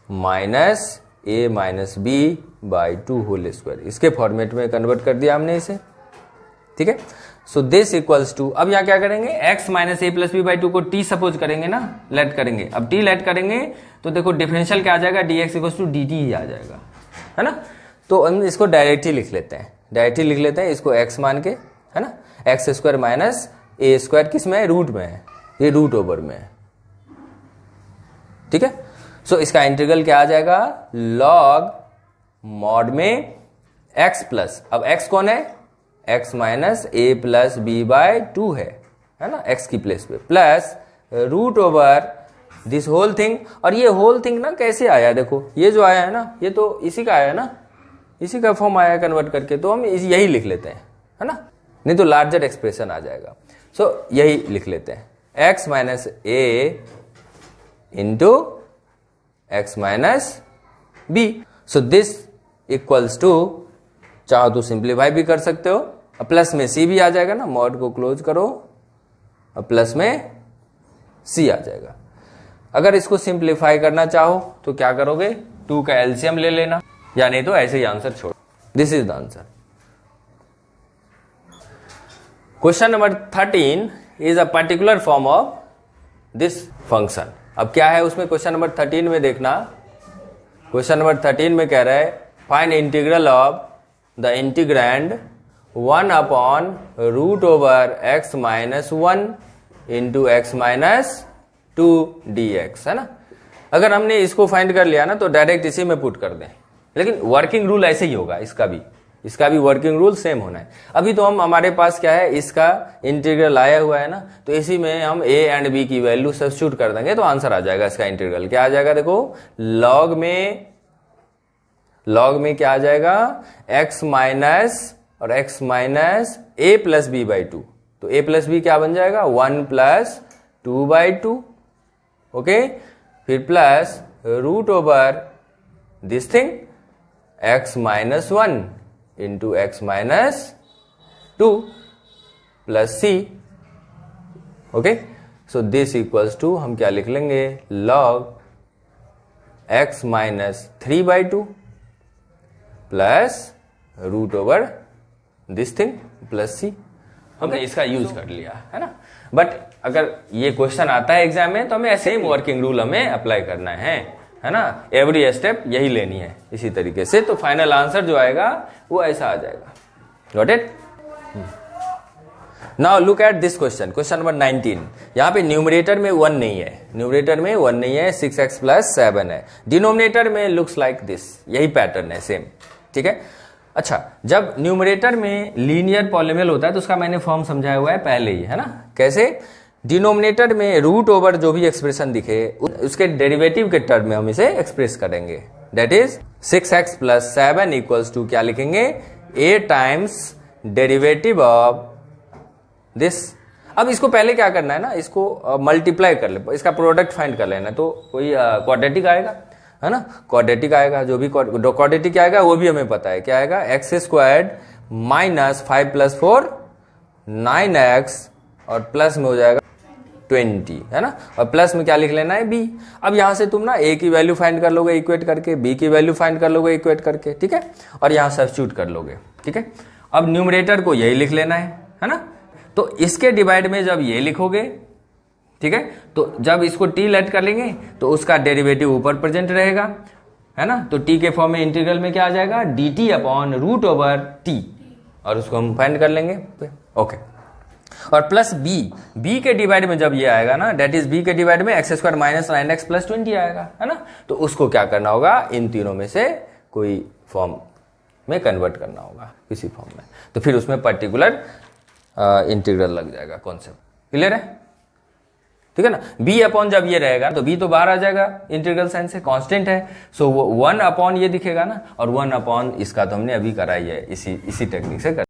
Speaker 1: minus a minus b by 2 whole square, इसके format में convert कर दिया हमने इसे, ठीक है। सो दिस इक्वल्स टू, अब यहां क्या करेंगे, x minus a plus b by 2 को t सपोज करेंगे ना, लेट करेंगे, अब t लेट करेंगे तो देखो डिफरेंशियल क्या आ जाएगा, dx इक्वल्स टू dt ही आ जाएगा, है ना। तो हम इसको डायरेक्टली लिख लेते हैं, इसको x मान के, है ना, x square minus a square किस में है, रूट में है, ये रूट ओवर में है, ठीक है। सो इसका इंटीग्रल क्या आ जाएगा, लॉग मॉड में x प्लस, अब x कौन है, x minus a plus b by 2 है ना, x की प्लेस पे, plus root over this whole thing, और ये होल थिंग ना कैसे आया, देखो ये जो आया है ना, ये तो इसी का आया है ना, इसी का फॉर्म आया कन्वर्ट करके, तो हम यही लिख लेते हैं, है ना, नहीं तो लार्जर एक्सप्रेशन आ जाएगा। सो यही लिख लेते हैं, x minus a into x minus b. So this equals to, चाहो तो सिंप्लीफाई भी कर सकते हो, प्लस में सी भी आ जाएगा ना, मॉड को क्लोज करो और प्लस में सी आ जाएगा। अगर इसको सिंप्लीफाई करना चाहो तो क्या करोगे, 2 का एलसीएम ले लेना, या नहीं तो ऐसे ही आंसर छोड़ो, this is the answer. Question number 13 is a particular form of this function. अब क्या है उसमें, क्वेश्चन नंबर 13 में देखना, क्वेश्चन नंबर 13 में कह रहा है find integral of the integrand 1 upon root over x minus 1 into x minus 2 dx, है ना। अगर हमने इसको फाइंड कर लिया ना तो डायरेक्ट इसी में पुट कर दें, लेकिन वर्किंग रूल ऐसे ही होगा, इसका भी वर्किंग रूल सेम होना है। अभी तो हमारे पास क्या है, इसका इंटीग्रल आया हुआ है ना, तो इसी में हम a एंड b की वैल्यू सब्स्टिट्यूट कर देंगे तो आंसर आ जाएगा। इसका इंटीग्रल क्या आ जाएगा, देखो लॉग में क्या आ जाएगा, x माइनस और x minus a plus b by 2, तो a प्लस बी क्या बन जाएगा, 1 प्लस 2 बाई 2, ओके, फिर plus root over this thing x minus 1 into x minus 2 plus c, okay. So this equals to, हम क्या लिख लेंगे, log x minus 3/2 plus root over this thing plus c. हमने इसका यूज कर लिया है ना। बट अगर ये क्वेश्चन आता है एग्जाम में तो हमें ऐसे ही वर्किंग रूल हमें अप्लाई करना है ना। एवरी स्टेप यही लेनी है इसी तरीके से, तो फाइनल आंसर जो आएगा वो ऐसा आ जाएगा। Got it? Now look at this question, question number 19। यहां पे न्यूमरेटर में 1 नहीं है, न्यूमरेटर में 1 नहीं है, 6x प्लस 7 है। डिनोमिनेटर में लुक्स लाइक दिस, यही पैटर्न है सेम, ठीक है। अच्छा, जब न्यूमरेटर में लीनियर पॉलिनोमियल होता है तो उसका मैंने फॉर्म समझाया हुआ है पहले ही, है ना। कैसे? डिनोमिनेटर में रूट ओवर जो भी एक्सप्रेशन दिखे उसके डेरिवेटिव के टर्म में हम इसे एक्सप्रेस करेंगे। That is 6x plus 7 equals to क्या लिखेंगे? a times derivative of this. अब इसको पहले क्या करना है ना, इसको मल्टीप्लाई कर ले, इसका प्रोडक्ट फाइंड कर लेना, तो कोई क्वाड्रेटिक आएगा, है ना। क्वाड्रेटिक आएगा, जो भी क्वाड्रेटिक आएगा वो भी हमें पता है क्या आएगा, x squared minus 5 plus 4 9x और प्लस में हो जाएगा 20, है ना। और प्लस में क्या लिख लेना है? b। अब यहां से तुम ना a की वैल्यू फाइंड कर लोगे इक्वेट करके, b की वैल्यू फाइंड कर लोगे इक्वेट करके, ठीक है, और यहां सब्स्टिट्यूट कर लोगे, ठीक है। अब न्यूमरेटर को यही लिख लेना है ना। तो इसके डिवाइड में जब ये लिखोगे, ठीक है, तो जब इसको t लेट कर लेंगे तो उसका डेरिवेटिव ऊपर प्रेजेंट रहेगा, है ना। तो t के फॉर्म में इंटीग्रल में क्या आ जाएगा? dt upon root over t, और उसको हम फाइंड कर लेंगे, ओके। और प्लस b के डिवाइड में जब ये आएगा ना, डेट इज b के डिवाइड में x square minus 9x plus 20 आएगा, है ना। तो उसको क्या करना होगा? इन तीनों में से कोई फॉर्म में कन्वर्ट करना होगा, किसी फॉर्म में, तो फिर उसमें पर्टिकुलर इंटीग्रल लग जाएगा कॉन्सेप्ट। क्लियर है? ठीक है ना। b अपॉन जब ये रहेगा तो b तो बाहर आ जाएगा इंटीग्रल साइन से, कांस्टेंट है, सो वो 1 अपॉन ये दिखेगा ना, और 1 अपॉन इसका तो हमने अभी करा ही है, इसी टेक्निक से कर